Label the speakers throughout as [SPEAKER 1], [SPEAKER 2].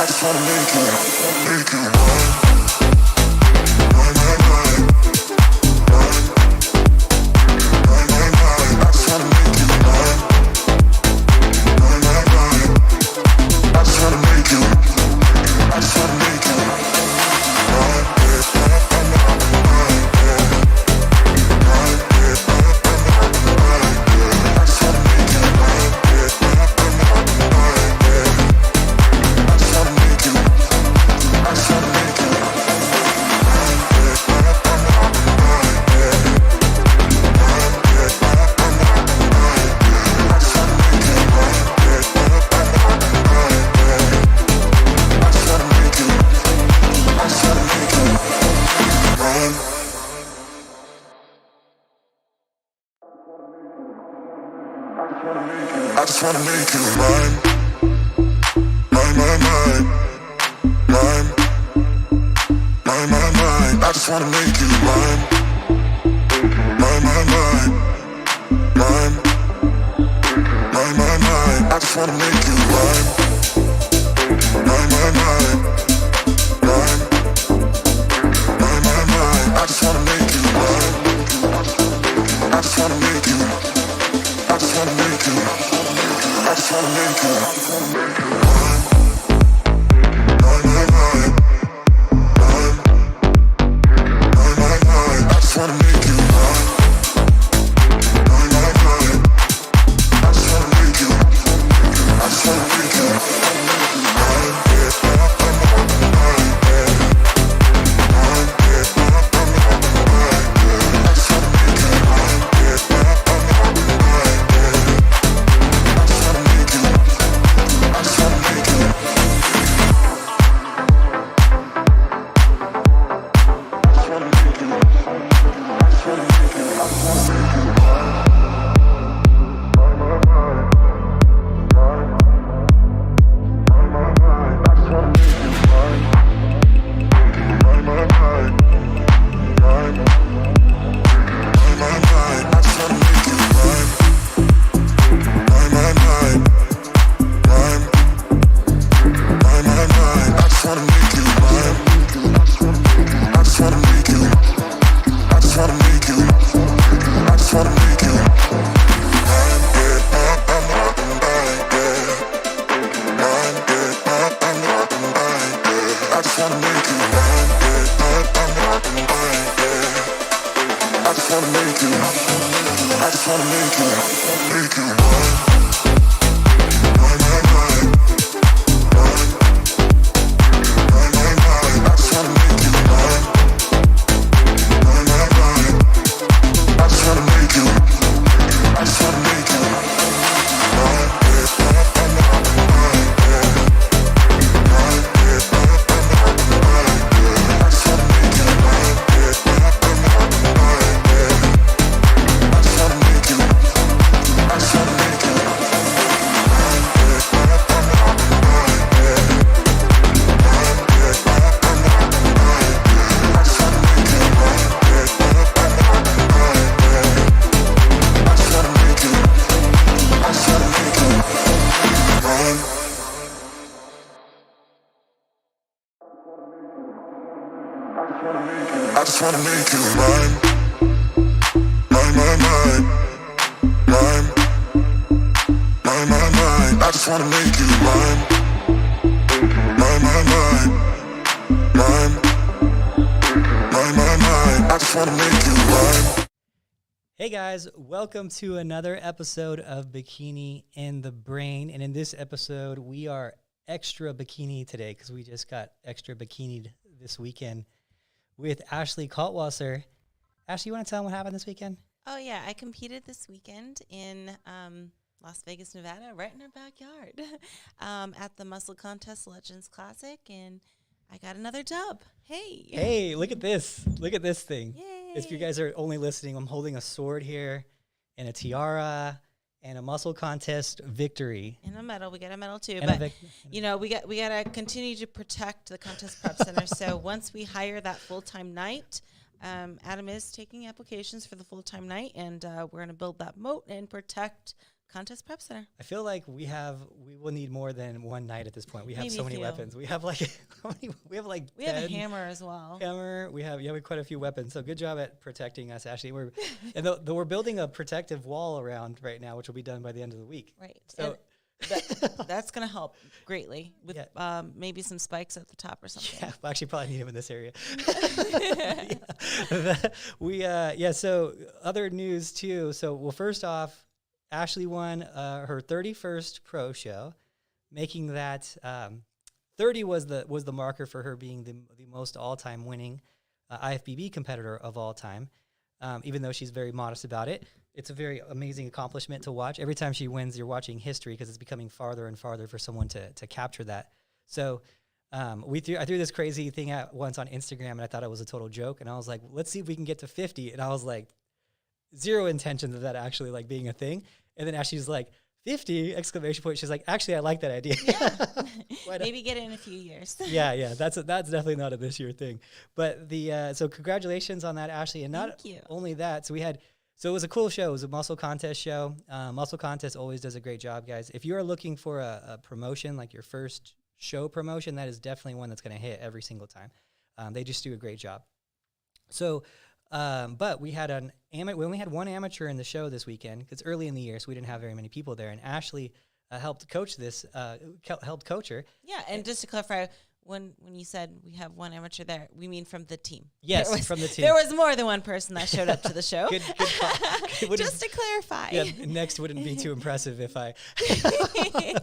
[SPEAKER 1] I just wanna make you mine, mine, mine, mine, mine, mine, mine, mine. I just wanna make you mine, mine, mine, mine, mine, mine, mine, mine. I just wanna make you mine, mine, mine, mine, mine, mine, mine, mine. I just wanna make you mine. I just wanna make you. I just wanna make you. I just wanna make you. Mine, mine, mine, mine, mine, mine, mine, mine. I just wanna make you mine, mine, mine, mine. I just wanna make you. I just wanna make you mine, yeah, mine, yeah, mine, yeah, mine, yeah. I just wanna make you mine, yeah, mine, yeah. I just wanna make you. I just wanna make you. I just wanna make you. I just wanna make you. I just wanna make you mine, mine, mine, mine, mine, mine, mine, mine. I just wanna make you mine, mine, mine, mine, mine, mine, mine, mine. I just wanna make you mine, mine, mine, mine, mine, mine, mine, mine. I just wanna make you mine. I just wanna make you. I just wanna make you. I just wanna make you mine, yeah, mine, mine, yeah, mine, yeah, mine, yeah. I just wanna make you mine, yeah, mine, yeah. I just wanna make you. I just wanna make you. Make you mine, mine, mine, mine, mine, mine, mine, mine. I just wanna make you mine, mine, mine, mine. I just wanna make you. I just wanna make you mine, yeah, mine, yeah, mine, yeah, yeah. I just wanna make you mine, yeah, mine, yeah. I just wanna make you. I just wanna make you mine, yeah, mine, yeah, mine, yeah. I just wanna make you mine, yeah, yeah. I just wanna make you. I just wanna make you mine. I just wanna make you mine, mine, mine, mine, mine, mine, mine, mine. I just wanna make you mine, mine, mine, mine, mine, mine, mine, mine. I just wanna make you mine.
[SPEAKER 2] Hey guys, welcome to another episode of Bikini in the Brain. And in this episode, we are extra bikini today because we just got extra bikinied this weekend with Ashley Kaltwasser. Ashley, you want to tell them what happened this weekend?
[SPEAKER 3] Oh, yeah. I competed this weekend in Las Vegas, Nevada, right in our backyard at the Muscle Contest Legends Classic, and I got another dub. Hey.
[SPEAKER 2] Hey, look at this. Look at this thing.
[SPEAKER 3] Yay.
[SPEAKER 2] If you guys are only listening, I'm holding a sword here and a tiara and a muscle contest victory.
[SPEAKER 3] And a medal. We got a medal, too.
[SPEAKER 2] And
[SPEAKER 3] But, we got to continue to protect the Contest Prep Center. So once we hire that full-time night, Adam is taking applications for the full-time night, and we're going to build that moat and protect Contest Prep Center.
[SPEAKER 2] I feel like we will need more than one night at this point. We have
[SPEAKER 3] Maybe
[SPEAKER 2] so
[SPEAKER 3] a
[SPEAKER 2] many
[SPEAKER 3] few.
[SPEAKER 2] weapons. We have like we have like
[SPEAKER 3] We have a
[SPEAKER 2] 10
[SPEAKER 3] hammer as well.
[SPEAKER 2] hammer. We have quite a few weapons. So good job at protecting us, Ashley. We're building a protective wall around right now, which will be done by the end of the week.
[SPEAKER 3] Right.
[SPEAKER 2] So
[SPEAKER 3] That's going to help greatly with
[SPEAKER 2] Yeah.
[SPEAKER 3] Maybe some spikes at the top or something.
[SPEAKER 2] yeah, we'll actually probably need them in this area. So other news too. So well, first off, Ashley won her 31st pro show, making that 30 was the marker for her being the most all-time winning IFBB competitor of all time. Even though she's very modest about it, it's a very amazing accomplishment to watch. Every time she wins, you're watching history because it's becoming farther and farther for someone to capture that. So I threw this crazy thing out once on Instagram, and I thought it was a total joke. And I was like, let's see if we can get to 50. And I was like, zero intentions of that actually like being a thing. And then Ashley's like, 50 exclamation point. She's like, actually, I like that idea.
[SPEAKER 3] Yeah. Maybe get it in a few years.
[SPEAKER 2] yeah. That's definitely not a this year thing. But so congratulations on that, Ashley. And not
[SPEAKER 3] Thank you.
[SPEAKER 2] only that, so it was a cool show. It was a muscle contest show. Muscle contest always does a great job, guys. If you are looking for a promotion, like your first show promotion, that is definitely one that's going to hit every single time. They just do a great job. So, but we only had one amateur in the show this weekend because early in the year, so we didn't have very many people there. And Ashley helped coach helped coach her.
[SPEAKER 3] Yeah, and just to clarify, when you said we have one amateur there, we mean from the team.
[SPEAKER 2] Yes, from the team.
[SPEAKER 3] There was more than one person that showed up to the show.
[SPEAKER 2] Good call.
[SPEAKER 3] Just to clarify.
[SPEAKER 2] Yeah, next wouldn't be too impressive if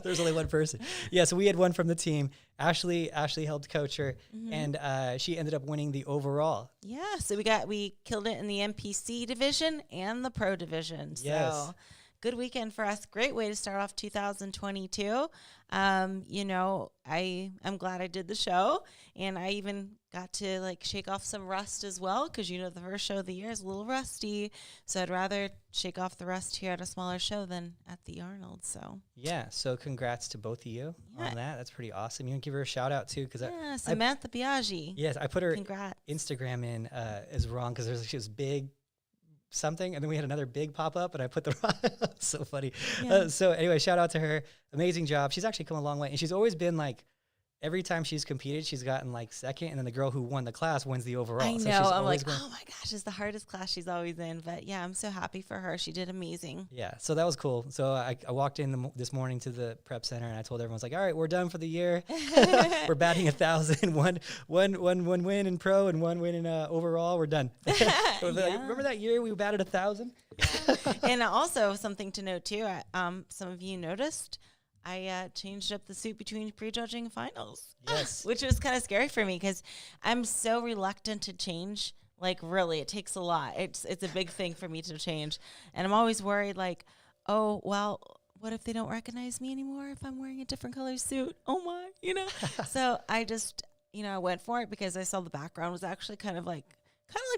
[SPEAKER 2] there's only one person. Yeah, so we had one from the team. Ashley helped coach her, and she ended up winning the overall.
[SPEAKER 3] Yeah, so we killed it in the MPC division and the pro division.
[SPEAKER 2] Yes.
[SPEAKER 3] So good weekend for us. Great way to start off 2022. I'm glad I did the show, and I even got to like shake off some rust as well because the first show of the year is a little rusty. So I'd rather shake off the rust here at a smaller show than at the Arnold. So
[SPEAKER 2] yeah, so congrats to both of you on that. That's pretty awesome. You can give her a shout out too because
[SPEAKER 3] Samantha Biaggi.
[SPEAKER 2] Yes, I put her
[SPEAKER 3] Congrats.
[SPEAKER 2] Instagram in as wrong because she was big something, and then we had another big pop up, and I put the wrong. So funny.
[SPEAKER 3] Yeah.
[SPEAKER 2] So anyway, shout out to her. Amazing job. She's actually come a long way, and she's always been like. Every time she's competed, she's gotten like second, and then the girl who won the class wins the overall.
[SPEAKER 3] I know.
[SPEAKER 2] So she's
[SPEAKER 3] I'm
[SPEAKER 2] always
[SPEAKER 3] like, oh my gosh, it's the hardest class she's always in. But yeah, I'm so happy for her. She did amazing.
[SPEAKER 2] Yeah, so that was cool. So I walked in this morning to the prep center, and I told everyone, I was like, all right, we're done for the year. We're batting 1,000. One win in pro and one win in overall. We're done. Remember that year we batted 1,000?
[SPEAKER 3] Yeah. And also something to note too, some of you noticed, I changed up the suit between prejudging and finals.
[SPEAKER 2] Yes.
[SPEAKER 3] Which was kind of scary for me because I'm so reluctant to change. Like, really, it takes a lot. It's a big thing for me to change. And I'm always worried, like, oh, well, what if they don't recognize me anymore if I'm wearing a different color suit? Oh, my, So I just, I went for it because I saw the background was actually kind of like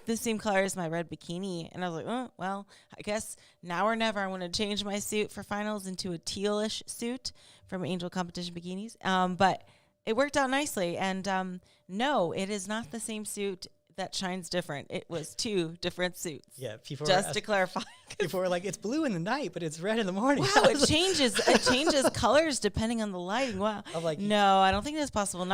[SPEAKER 3] the same color as my red bikini. And I was like, oh, well, I guess now or never I want to change my suit for finals into a tealish suit from Angel Competition Bikinis. But it worked out nicely. And no, it is not the same suit that shines different. It was two different suits.
[SPEAKER 2] Yeah, people
[SPEAKER 3] just to clarify.
[SPEAKER 2] People were like, it's blue in the night, but it's red in the morning.
[SPEAKER 3] Wow, it changes colors depending on the lighting. Wow.
[SPEAKER 2] I'm like,
[SPEAKER 3] no, I don't think that's possible.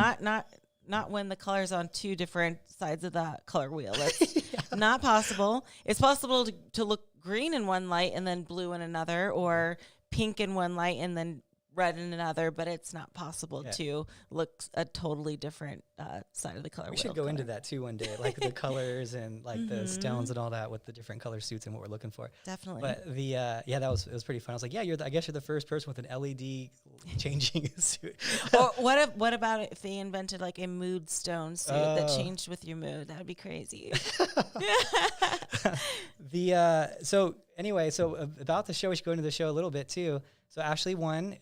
[SPEAKER 3] Not when the color's on two different sides of the color wheel. That's not possible. It's possible to look green in one light and then blue in another, or pink in one light and then red in another, but it's not possible to look a totally different side of the color wheel.
[SPEAKER 2] We should go into that too one day, like the colors and like the stones and all that with the different color suits and what we're looking for.
[SPEAKER 3] Definitely.
[SPEAKER 2] But it was pretty fun. I was like, yeah, I guess you're the first person with an LED changing suit.
[SPEAKER 3] Or what about if they invented like a mood stone suit that changed with your mood? That would be crazy.
[SPEAKER 2] So about the show, we should go into the show a little bit too. So Ashley won.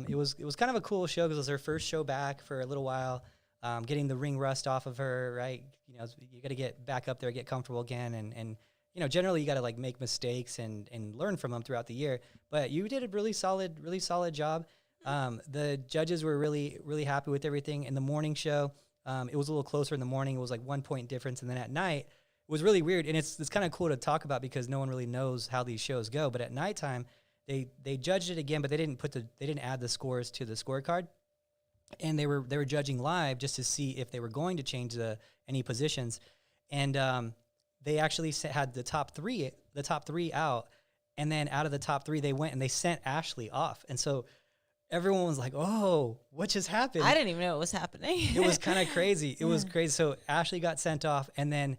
[SPEAKER 2] It was kind of a cool show because it was her first show back for a little while, getting the ring rust off of her, right? You got to get back up there, get comfortable again. And generally you got to like make mistakes and learn from them throughout the year. But you did a really solid job. The judges were really, really happy with everything. In the morning show, it was a little closer in the morning. It was like 1 point difference. And then at night, it was really weird. And it's kind of cool to talk about because no one really knows how these shows go. But at nighttime, they judged it again, but they didn't add the scores to the scorecard, and they were judging live just to see if they were going to change any positions, and they actually had the top three out, and then out of the top three they went and they sent Ashley off, and so everyone was like, "Oh, what just happened?"
[SPEAKER 3] I didn't even know what was happening.
[SPEAKER 2] It was kind of crazy. It was crazy. So Ashley got sent off, and then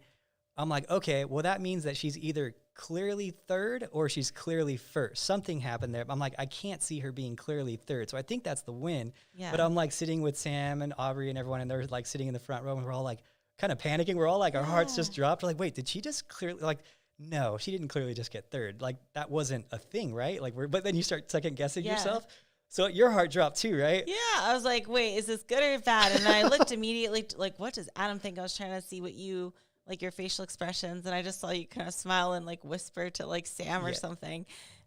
[SPEAKER 2] I'm like, okay, well, that means that she's either clearly third or she's clearly first. Something happened there. I'm like, I can't see her being clearly third. So I think that's the win.
[SPEAKER 3] Yeah.
[SPEAKER 2] But I'm like sitting with Sam and Aubrey and everyone, and they're like sitting in the front row, and we're all like kind of panicking. We're all like, our hearts just dropped. We're like, wait, did she just clearly, like, no, she didn't clearly just get third. Like, that wasn't a thing, right? Like, but then you start second guessing yourself. So your heart dropped too, right?
[SPEAKER 3] Yeah, I was like, wait, is this good or bad? And then I looked immediately, like, what does Adam think? I was trying to see what you, like, your facial expressions, and I just saw you kind of smile and, like, whisper to, like, Sam or something.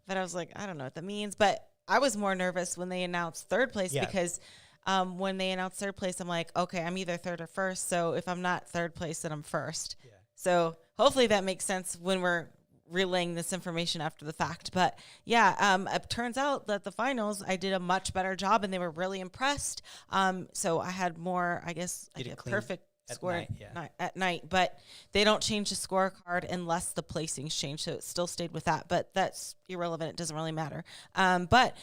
[SPEAKER 3] But I was like, I don't know what that means. But I was more nervous when they announced third place because when they announced third place, I'm like, okay, I'm either third or first. So if I'm not third place, then I'm first. Yeah. So hopefully that makes sense when we're relaying this information after the fact. But yeah, it turns out that the finals, I did a much better job, and they were really impressed. So I had more, I guess, like a perfect score at night, but they don't change the scorecard unless the placings change. So it still stayed with that, but that's irrelevant. It doesn't really matter. But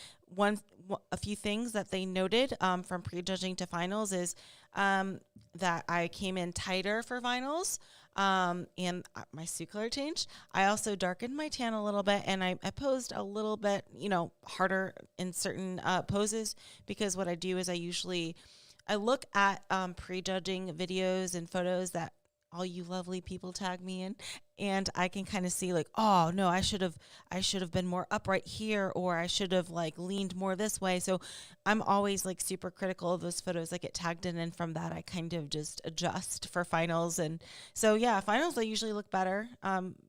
[SPEAKER 3] a few things that they noted from prejudging to finals is that I came in tighter for finals. And my suit color changed. I also darkened my tan a little bit, and I posed a little bit, harder in certain poses, because what I do is I look at prejudging videos and photos that all you lovely people tag me in, and I can kind of see, like, oh no, I should have been more upright here, or I should have, like, leaned more this way. So I'm always, like, super critical of those photos that get tagged in, and from that I kind of just adjust for finals. And so yeah, finals I usually look better.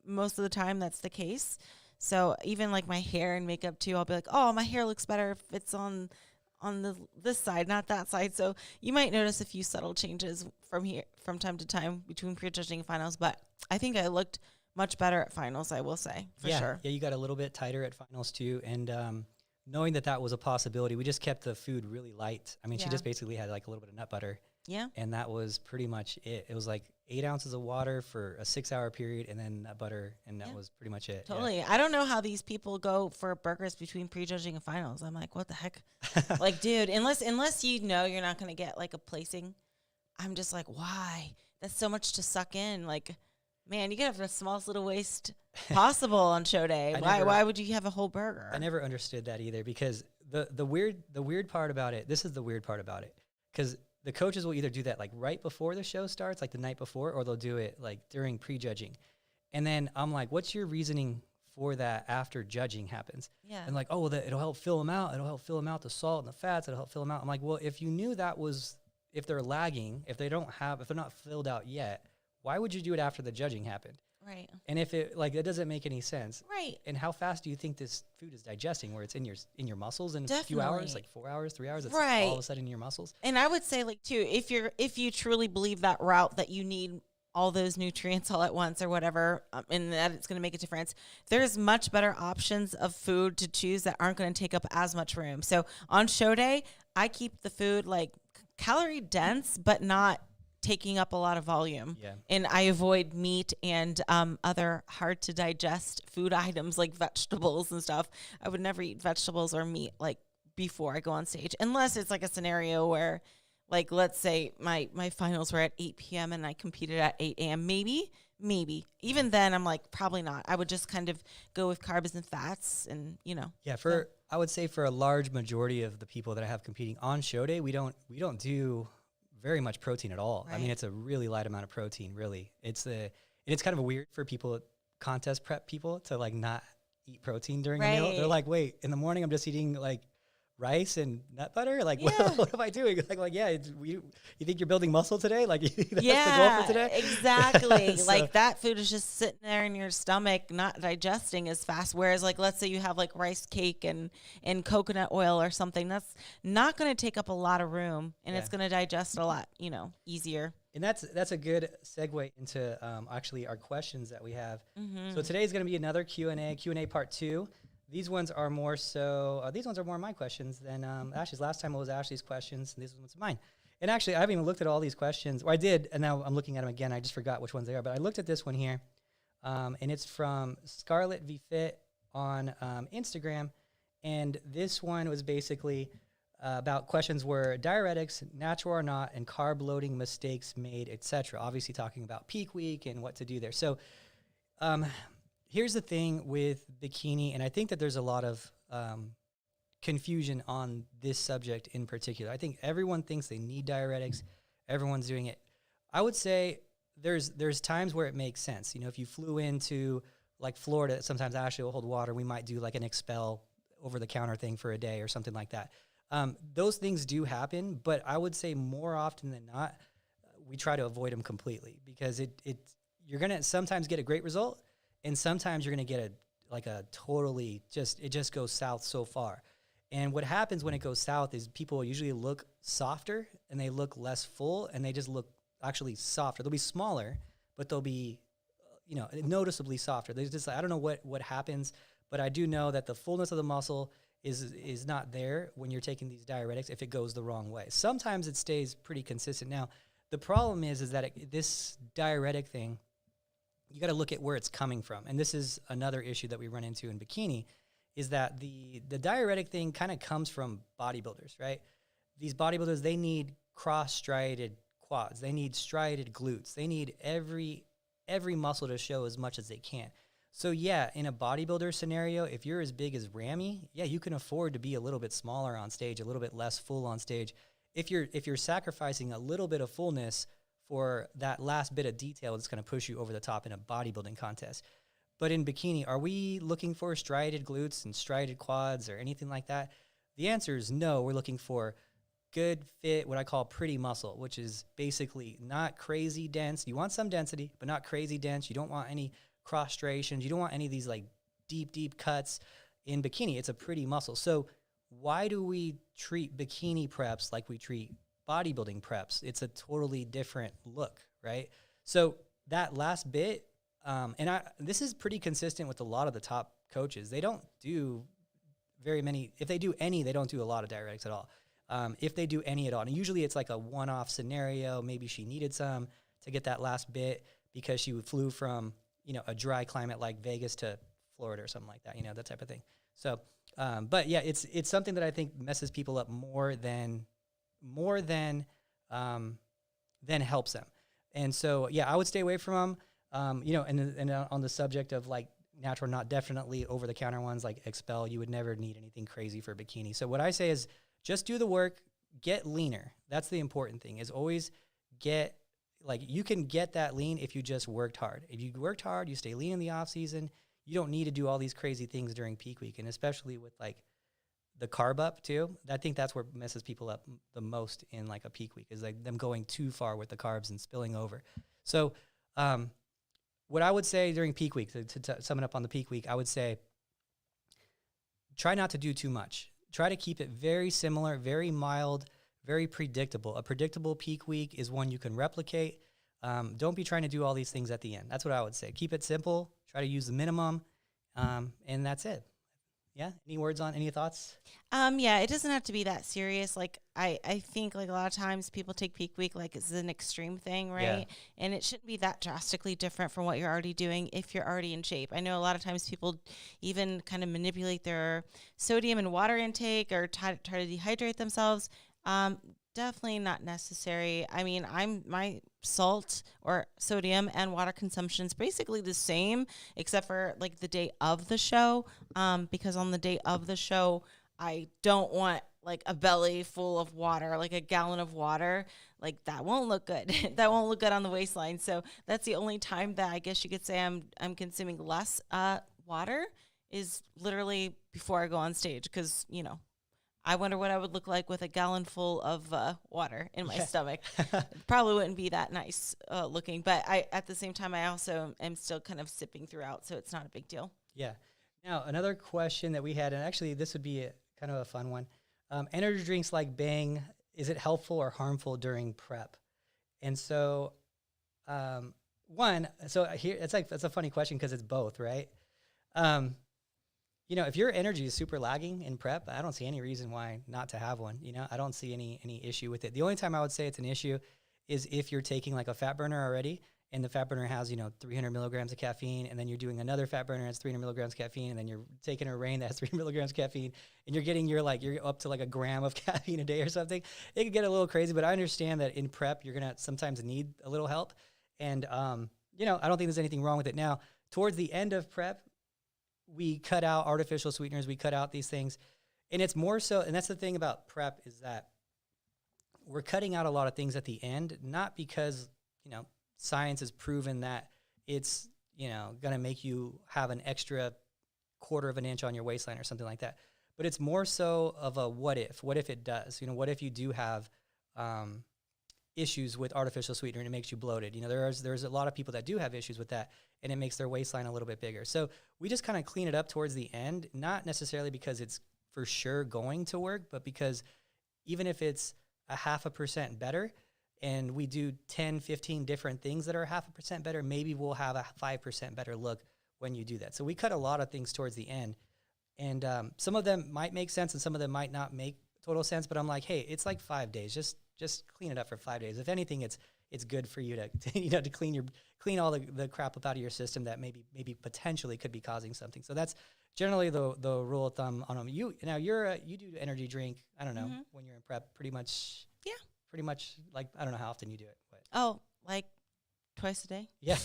[SPEAKER 3] Most of the time that's the case. So even like my hair and makeup too, I'll be like, oh, my hair looks better if it's on this side, not that side. So you might notice a few subtle changes from time to time between prejudging and finals, but I think I looked much better at finals, I will say, for sure.
[SPEAKER 2] Yeah, you got a little bit tighter at finals too, and knowing that was a possibility, we just kept the food really light. I mean, she just basically had like a little bit of nut butter.
[SPEAKER 3] Yeah.
[SPEAKER 2] And that was pretty much it. It was like 8 ounces of water for a 6-hour period, and then nut butter, and that was pretty much it.
[SPEAKER 3] Totally.
[SPEAKER 2] Yeah.
[SPEAKER 3] I don't know how these people go for burgers between prejudging and finals. I'm like, what the heck? Like, dude, unless you know you're not going to get like a placing, I'm just like, why? That's so much to suck in. Like, man, you gotta have the smallest little waist possible on show day. Why would you have a whole burger?
[SPEAKER 2] I never understood that either, because the weird part about it, this is the weird part about it, because the coaches will either do that like right before the show starts, like the night before, or they'll do it like during prejudging. And then I'm like, what's your reasoning for that after judging happens?
[SPEAKER 3] Yeah.
[SPEAKER 2] And like, oh, well, it'll help fill them out. It'll help fill them out, the salt and the fats. It'll help fill them out. I'm like, well, if you knew that was, if they're lagging, if they're not filled out yet, why would you do it after the judging happened?
[SPEAKER 3] Right.
[SPEAKER 2] And if it, like, that doesn't make any sense.
[SPEAKER 3] Right.
[SPEAKER 2] And how fast do you think this food is digesting, where it's in your muscles in
[SPEAKER 3] Definitely.
[SPEAKER 2] a few hours, like 4 hours, 3 hours, it's
[SPEAKER 3] right.
[SPEAKER 2] all of a sudden in your muscles?
[SPEAKER 3] And I would say, like, too, if you truly believe that route, that you need all those nutrients all at once or whatever, and that it's going to make a difference, there's much better options of food to choose that aren't going to take up as much room. So on show day, I keep the food like calorie dense, but not taking up a lot of volume.
[SPEAKER 2] Yeah.
[SPEAKER 3] And I avoid meat and other hard to digest food items like vegetables and stuff. I would never eat vegetables or meat like before I go on stage, unless it's like a scenario where, like, let's say my finals were at 8 p.m. and I competed at 8 a.m. Maybe. Even then, I'm like, probably not. I would just kind of go with carbs and fats and,
[SPEAKER 2] Yeah, I would say for a large majority of the people that I have competing on show day, we don't do very much protein at all.
[SPEAKER 3] Right.
[SPEAKER 2] I mean, it's a really light amount of protein, really. It's kind of weird for people, contest prep people, to like not eat protein during a meal. They're like, wait, in the morning I'm just eating like rice and nut butter? Like, what am I doing? Like yeah, you think you're building muscle today? Like, that's the goal for today?
[SPEAKER 3] Exactly. So, like, that food is just sitting there in your stomach, not digesting as fast. Whereas, like, let's say you have like rice cake and coconut oil or something, that's not going to take up a lot of room, and it's going to digest a lot, easier.
[SPEAKER 2] And that's a good segue into actually our questions that we have.
[SPEAKER 3] Mm-hmm.
[SPEAKER 2] So today's going to be another Q&A part 2. these ones are more so. These ones are more my questions than Ashley's. Last time it was Ashley's questions, and these ones are mine. And actually, I haven't even looked at all these questions. Or I did, and now I'm looking at them again. I just forgot which ones they are. But I looked at this one here, and it's from Scarlett V Fit on Instagram. And this one was basically about questions were diuretics, natural or not, and carb loading mistakes made, etc. Obviously, talking about peak week and what to do there. So, here's the thing with Bikini, and I think that there's a lot of confusion on this subject in particular. I think everyone thinks they need diuretics. Everyone's doing it. I would say there's times where it makes sense. You know, if you flew into like Florida, sometimes Ashley will hold water. We might do like an expel over-the-counter thing for a day or something like that. Those things do happen, but I would say more often than not, we try to avoid them completely because you're going to sometimes get a great result, and sometimes you're going to get a totally it just goes south so far. And what happens when it goes south is people usually look softer and they look less full, and they just look actually softer. They'll be smaller, but they'll be, noticeably softer. There's just, I don't know what happens, but I do know that the fullness of the muscle is not there when you're taking these diuretics if it goes the wrong way. Sometimes it stays pretty consistent. Now, the problem is that this diuretic thing, you got to look at where it's coming from. And this is another issue that we run into in Bikini, is that the diuretic thing kind of comes from bodybuilders, right? These bodybuilders, they need cross-striated quads. They need striated glutes. They need every muscle to show as much as they can. So yeah, in a bodybuilder scenario, if you're as big as Ramy, yeah, you can afford to be a little bit smaller on stage, a little bit less full on stage. If you're sacrificing a little bit of fullness for that last bit of detail, it's going to push you over the top in a bodybuilding contest. But in Bikini, are we looking for striated glutes and striated quads or anything like that? The answer is no. We're looking for good fit, what I call pretty muscle, which is basically not crazy dense. You want some density, but not crazy dense. You don't want any cross striations. You don't want any of these like deep cuts. In Bikini, it's a pretty muscle. So why do we treat Bikini preps like we treat bodybuilding preps? It's a totally different look, right? So that last bit, this is pretty consistent with a lot of the top coaches. They don't do very many. If they do any, they don't do a lot of diuretics at all. If they do any at all, and usually it's like a one-off scenario. Maybe she needed some to get that last bit because she flew from a dry climate like Vegas to Florida or something like that. That type of thing. So, but yeah, it's something that I think messes people up more than helps them. And so yeah, I would stay away from them. And on the subject of like natural, not definitely over-the-counter ones like Expel, you would never need anything crazy for Bikini. So what I say is just do the work, get leaner. That's the important thing, is always you can get that lean if you just worked hard. If you worked hard, you stay lean in the off season, you don't need to do all these crazy things during peak week. And especially with like the carb up too, I think that's where messes people up the most in like a peak week, is like them going too far with the carbs and spilling over. So, what I would say during peak week, to sum it up on the peak week, I would say try not to do too much. Try to keep it very similar, very mild, very predictable. A predictable peak week is one you can replicate. Don't be trying to do all these things at the end. That's what I would say. Keep it simple. Try to use the minimum, and that's it. Yeah. Any thoughts?
[SPEAKER 3] Yeah, it doesn't have to be that serious. Like I think like a lot of times people take peak week like it's an extreme thing, right?
[SPEAKER 2] Yeah.
[SPEAKER 3] And it shouldn't be that drastically different from what you're already doing if you're already in shape. I know a lot of times people even kind of manipulate their sodium and water intake or try to dehydrate themselves. Definitely not necessary. I mean, my salt or sodium and water consumption is basically the same, except for like the day of the show. Because on the day of the show, I don't want like a belly full of water, like a gallon of water. Like that won't look good. That won't look good on the waistline. So that's the only time that I guess you could say I'm consuming less water, is literally before I go on stage, because I wonder what I would look like with a gallon full of water in my stomach. It probably wouldn't be that nice looking, but at the same time, I also am still kind of sipping throughout, so it's not a big deal.
[SPEAKER 2] Yeah. Now, another question that we had, and actually this would be kind of a fun one. Energy drinks like Bang, is it helpful or harmful during prep? And so, that's a funny question because it's both, right? if your energy is super lagging in prep, I don't see any reason why not to have one. I don't see any issue with it. The only time I would say it's an issue is if you're taking like a fat burner already, and the fat burner has 300 milligrams of caffeine, and then you're doing another fat burner that's 300 milligrams of caffeine, and then you're taking a rain that has 300 milligrams of caffeine, and you're up to like a gram of caffeine a day or something. It could get a little crazy, but I understand that in prep you're gonna sometimes need a little help, and I don't think there's anything wrong with it. Now, towards the end of prep, we cut out artificial sweeteners, we cut out these things, and it's more so, and that's the thing about prep is that we're cutting out a lot of things at the end, not because science has proven that it's, going to make you have an extra quarter of an inch on your waistline or something like that. But it's more so of a what if it does, what if you do have issues with artificial sweetener and it makes you bloated? There's a lot of people that do have issues with that, and it makes their waistline a little bit bigger. So we just kind of clean it up towards the end, not necessarily because it's for sure going to work, but because even if it's a 0.5% better, and we do 10, 15 different things that are 0.5% better, maybe we'll have a 5% better look when you do that. So we cut a lot of things towards the end. And some of them might make sense and some of them might not make total sense, but I'm like, hey, it's like 5 days. Just clean it up for 5 days. If anything, it's good for you to clean all the crap up out of your system that maybe potentially could be causing something. So that's generally the rule of thumb on them. You do energy drink, I don't know, when you're in prep, pretty much.
[SPEAKER 3] Yeah.
[SPEAKER 2] Pretty much, like, I don't know how often you do it. But.
[SPEAKER 3] Oh, like twice a day?
[SPEAKER 2] Yeah.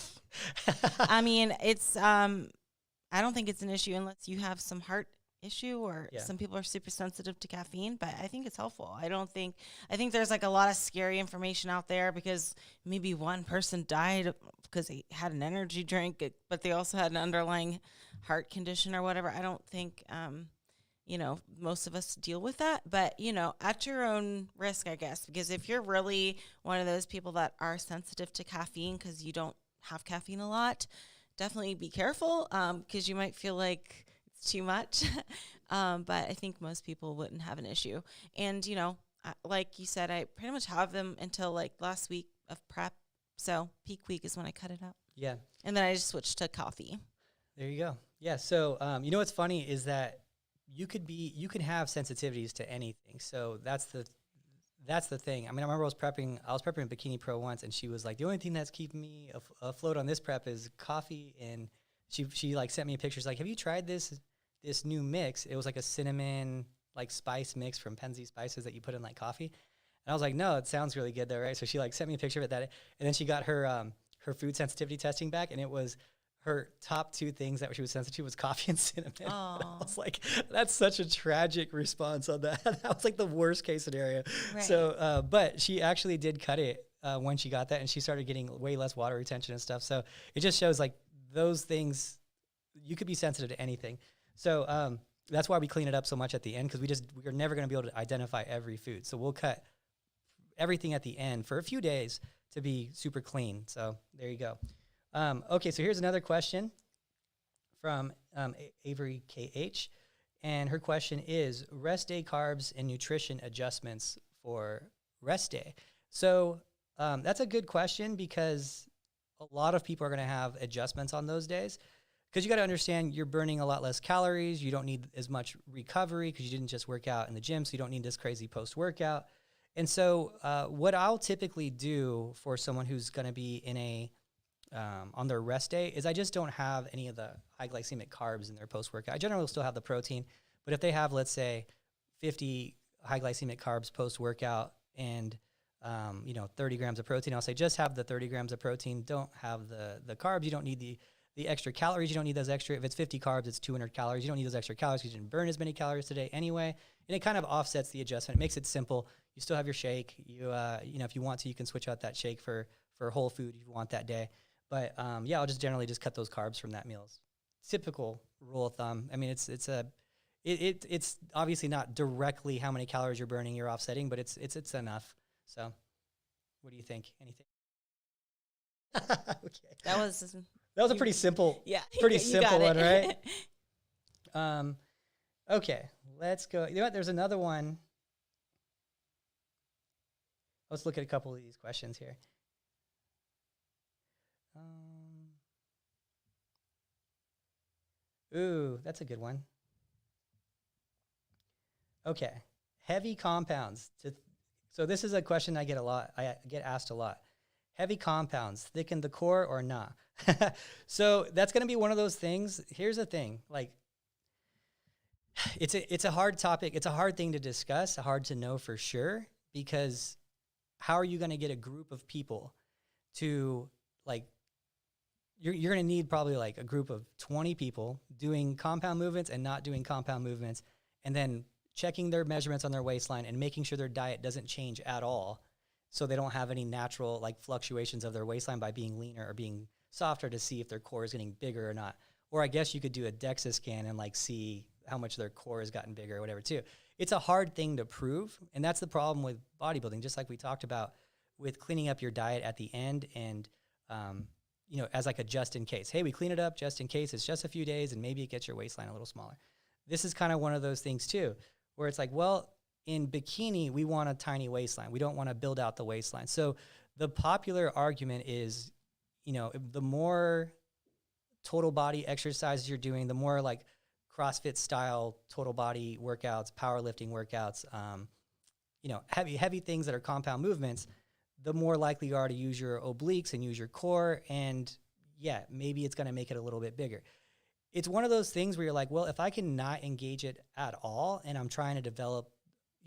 [SPEAKER 3] I mean, it's, I don't think it's an issue unless you have some heart issue or some people are super sensitive to caffeine, but I think it's helpful. I think there's like a lot of scary information out there because maybe one person died because they had an energy drink, but they also had an underlying heart condition or whatever. I don't think, most of us deal with that, but, at your own risk, I guess, because if you're really one of those people that are sensitive to caffeine because you don't have caffeine a lot, definitely be careful because you might feel like it's too much. But I think most people wouldn't have an issue. And, like you said, I pretty much have them until like last week of prep. So peak week is when I cut it out.
[SPEAKER 2] Yeah.
[SPEAKER 3] And then I just switched to coffee.
[SPEAKER 2] There you go. Yeah. So, what's funny is that you can have sensitivities to anything. So that's the thing. I mean, I remember I was prepping Bikini Pro once, and she was like, the only thing that's keeping me afloat on this prep is coffee. And she like sent me pictures like, have you tried this new mix? It was like a cinnamon like spice mix from Penzi Spices that you put in like coffee. And I was like, no, it sounds really good though, right? So she like sent me a picture of it and then she got her food sensitivity testing back, and it was her top two things that she was sensitive to was coffee and cinnamon. I was like, that's such a tragic response on that. That was like the worst case scenario. Right. So, but she actually did cut it when she got that, and she started getting way less water retention and stuff. So it just shows like those things, you could be sensitive to anything. So that's why we clean it up so much at the end, because we're never going to be able to identify every food. So we'll cut everything at the end for a few days to be super clean. So there you go. Okay, so here's another question from Avery KH, and her question is rest day carbs and nutrition adjustments for rest day. So that's a good question because a lot of people are going to have adjustments on those days, because you got to understand you're burning a lot less calories. You don't need as much recovery because you didn't just work out in the gym, so you don't need this crazy post-workout. And so what I'll typically do for someone who's going to be in a on their rest day is I just don't have any of the high glycemic carbs in their post-workout. I generally will still have the protein, but if they have, let's say, 50 high glycemic carbs post-workout and 30 grams of protein, I'll say just have the 30 grams of protein. Don't have the carbs. You don't need the extra calories. You don't need those extra. If it's 50 carbs, it's 200 calories. You don't need those extra calories because you didn't burn as many calories today anyway. And it kind of offsets the adjustment. It makes it simple. You still have your shake. If you want to, you can switch out that shake for whole food if you want that day. But I'll just generally just cut those carbs from that meal. Typical rule of thumb. I mean, it's obviously not directly how many calories you're burning, you're offsetting, but it's enough. So, what do you think? Anything? Okay.
[SPEAKER 3] That was
[SPEAKER 2] a pretty simple, pretty simple one, right? Okay, let's go. You know what? There's another one. Let's look at a couple of these questions here. Ooh, that's a good one. Okay. Heavy compounds. So this is a question I get a lot. I get asked a lot. Heavy compounds thicken the core or not? So that's going to be one of those things. Here's the thing. Like, it's a hard topic. It's a hard thing to discuss, hard to know for sure, because how are you going to get a group of people to, like, you're going to need probably like a group of 20 people doing compound movements and not doing compound movements, and then checking their measurements on their waistline and making sure their diet doesn't change at all, so they don't have any natural like fluctuations of their waistline by being leaner or being softer, to see if their core is getting bigger or not. Or I guess you could do a DEXA scan and like see how much their core has gotten bigger or whatever too. It's a hard thing to prove, and that's the problem with bodybuilding, just like we talked about with cleaning up your diet at the end, and as like a just in case. Hey, we clean it up just in case. It's just a few days, and maybe it gets your waistline a little smaller. This is kind of one of those things too, where it's like, well, in bikini, we want a tiny waistline. We don't want to build out the waistline. So the popular argument is, the more total body exercises you're doing, the more like CrossFit style total body workouts, powerlifting workouts, heavy things that are compound movements, the more likely you are to use your obliques and use your core. And yeah, maybe it's going to make it a little bit bigger. It's one of those things where you're like, well, if I can not engage it at all, and I'm trying to develop,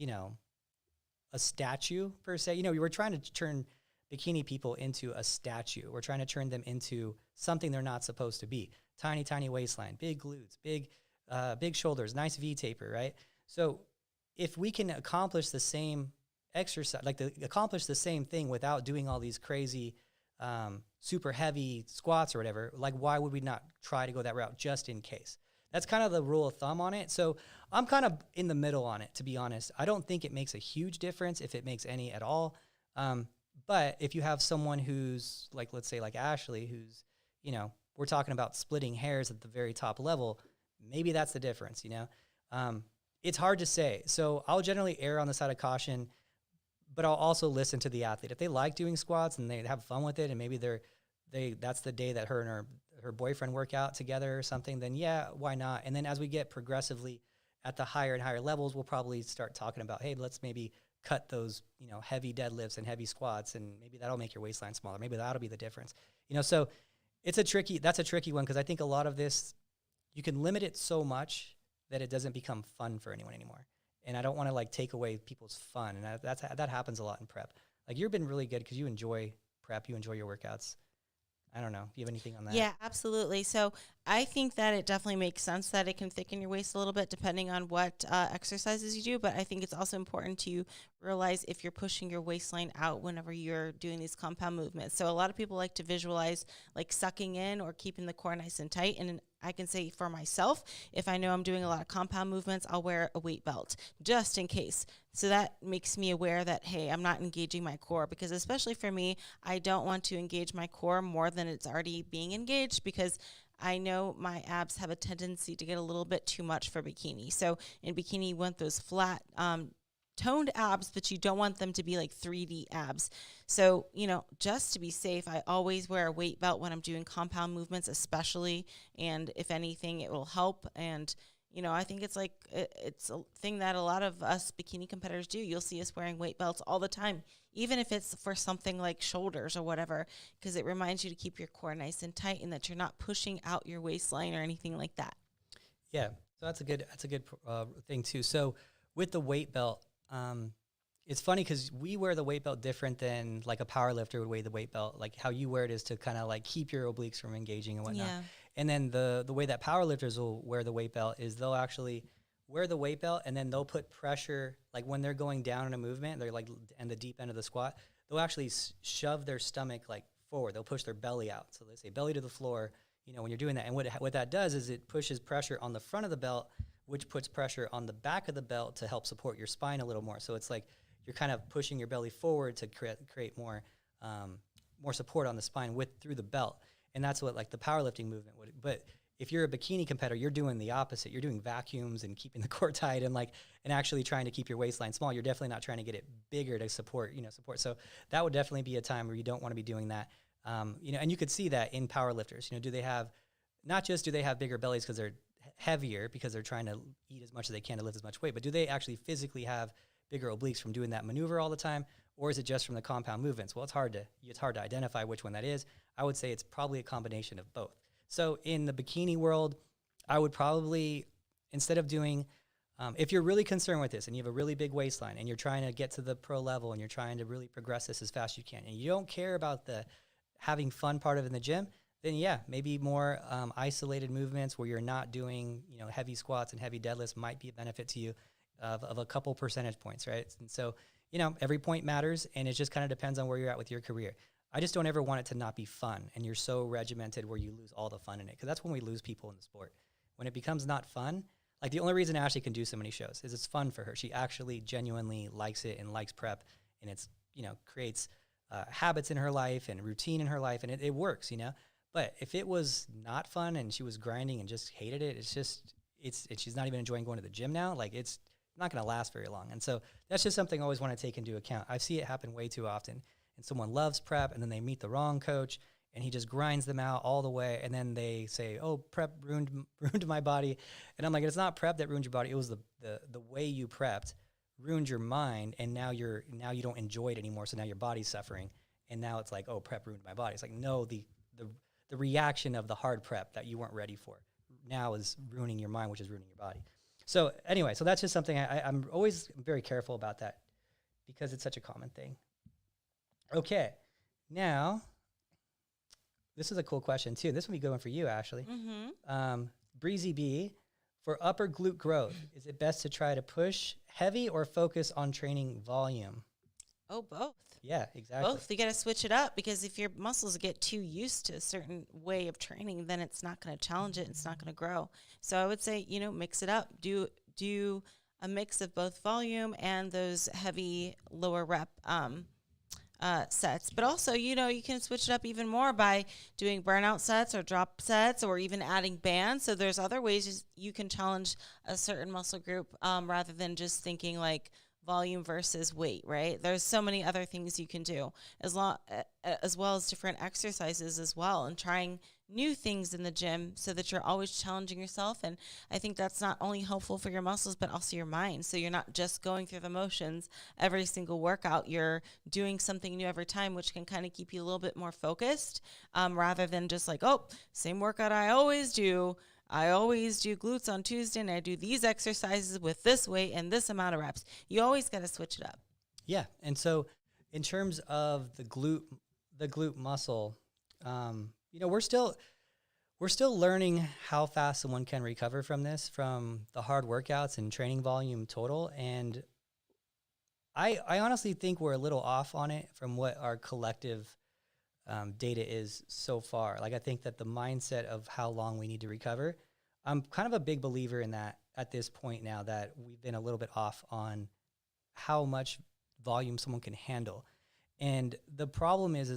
[SPEAKER 2] a statue per se, we were trying to turn bikini people into a statue. We're trying to turn them into something they're not supposed to be. Tiny, tiny waistline, big glutes, big shoulders, nice V taper, right? So if we can accomplish the same exercise, accomplish the same thing without doing all these crazy, super heavy squats or whatever, like why would we not try to go that route just in case? That's kind of the rule of thumb on it. So I'm kind of in the middle on it, to be honest. I don't think it makes a huge difference, if it makes any at all. But if you have someone who's like, let's say like Ashley, who's, we're talking about splitting hairs at the very top level, maybe that's the difference, It's hard to say. So I'll generally err on the side of caution, but I'll also listen to the athlete. If they like doing squats and they have fun with it, and maybe that's the day that her and her boyfriend work out together or something, then yeah, why not? And then as we get progressively at the higher and higher levels, we'll probably start talking about, hey, let's maybe cut those, heavy deadlifts and heavy squats, and maybe that'll make your waistline smaller. Maybe that'll be the difference. So that's a tricky one, because I think a lot of this, you can limit it so much that it doesn't become fun for anyone anymore. And I don't want to like take away people's fun. And that happens a lot in prep. Like, you've been really good because you enjoy prep, you enjoy your workouts. I don't know. Do you have anything on that?
[SPEAKER 3] Yeah, absolutely. So I think that it definitely makes sense that it can thicken your waist a little bit depending on what exercises you do. But I think it's also important to realize if you're pushing your waistline out whenever you're doing these compound movements. So a lot of people like to visualize like sucking in or keeping the core nice and tight. And I can say for myself, if I know I'm doing a lot of compound movements, I'll wear a weight belt just in case. So that makes me aware that, hey, I'm not engaging my core, because especially for me, I don't want to engage my core more than it's already being engaged, because I know my abs have a tendency to get a little bit too much for bikini. So in bikini, you want those flat, toned abs, but you don't want them to be like 3D abs. So, just to be safe, I always wear a weight belt when I'm doing compound movements, especially. And if anything, it will help. And, I think it's like, it's a thing that a lot of us bikini competitors do. You'll see us wearing weight belts all the time, even if it's for something like shoulders or whatever, because it reminds you to keep your core nice and tight and that you're not pushing out your waistline or anything like that.
[SPEAKER 2] Yeah. So that's a good thing too. So with the weight belt, it's funny because we wear the weight belt different than like a power lifter would wear the weight belt. Like how you wear it is to kind of like keep your obliques from engaging and whatnot.
[SPEAKER 3] Yeah.
[SPEAKER 2] And then the way that power lifters will wear the weight belt is they'll actually wear the weight belt, and then they'll put pressure, like when they're going down in a movement, they're like in the deep end of the squat, they'll actually shove their stomach like forward. They'll push their belly out. So they say belly to the floor, when you're doing that. And what that does is it pushes pressure on the front of the belt, which puts pressure on the back of the belt to help support your spine a little more. So it's like you're kind of pushing your belly forward to create more support on the spine through the belt. And that's what like the powerlifting movement would. But if you're a bikini competitor, you're doing the opposite. You're doing vacuums and keeping the core tight and actually trying to keep your waistline small. You're definitely not trying to get it bigger to support. So that would definitely be a time where you don't want to be doing that. And you could see that in powerlifters. Do they have bigger bellies because they're heavier because they're trying to eat as much as they can to lift as much weight, but do they actually physically have bigger obliques from doing that maneuver all the time, or is it just from the compound movements? Well, it's hard to identify which one that is. I would say it's probably a combination of both. So in the bikini world, I would probably, instead of doing, if you're really concerned with this and you have a really big waistline and you're trying to get to the pro level and you're trying to really progress this as fast as you can, and you don't care about the having fun part of it in the gym, then yeah, maybe more isolated movements where you're not doing, heavy squats and heavy deadlifts might be a benefit to you of a couple percentage points, right? And so, every point matters, and it just kind of depends on where you're at with your career. I just don't ever want it to not be fun and you're so regimented where you lose all the fun in it, because that's when we lose people in the sport. When it becomes not fun, like the only reason Ashley can do so many shows is it's fun for her. She actually genuinely likes it and likes prep, and it's, creates habits in her life and routine in her life, and it works, But if it was not fun and she was grinding and just hated it, she's not even enjoying going to the gym now, like it's not going to last very long. And so that's just something I always want to take into account. I see it happen way too often. And someone loves prep, and then they meet the wrong coach, and he just grinds them out all the way. And then they say, oh, prep ruined my body. And I'm like, it's not prep that ruined your body. It was the way you prepped ruined your mind. And now you don't enjoy it anymore. So now your body's suffering. And now it's like, oh, prep ruined my body. It's like, no, the reaction of the hard prep that you weren't ready for now is ruining your mind, which is ruining your body. So anyway, so that's just something I'm always very careful about that, because it's such a common thing. Okay, now, this is a cool question too. This will be going for you, Ashley.
[SPEAKER 3] Mm-hmm.
[SPEAKER 2] Breezy B, for upper glute growth, is it best to try to push heavy or focus on training volume?
[SPEAKER 3] Oh, both.
[SPEAKER 2] Yeah, exactly.
[SPEAKER 3] Both. You got to switch it up, because if your muscles get too used to a certain way of training, then it's not going to challenge it. It's not going to grow. So I would say, mix it up. Do a mix of both volume and those heavy lower rep sets. But also, you can switch it up even more by doing burnout sets or drop sets, or even adding bands. So there's other ways you can challenge a certain muscle group rather than just thinking like volume versus weight, right? There's so many other things you can do, as well as different exercises as well, and trying new things in the gym so that you're always challenging yourself. And I think that's not only helpful for your muscles, but also your mind. So you're not just going through the motions every single workout. You're doing something new every time, which can kind of keep you a little bit more focused, rather than just like, oh, same workout I always do. I always do glutes on Tuesday, and I do these exercises with this weight and this amount of reps. You always got to switch it up.
[SPEAKER 2] Yeah, and so in terms of the glute muscle, we're still learning how fast someone can recover from this, from the hard workouts and training volume total. And I honestly think we're a little off on it from what our collective data is so far. Like, I think that the mindset of how long we need to recover, I'm kind of a big believer in that at this point now, that we've been a little bit off on how much volume someone can handle. And the problem is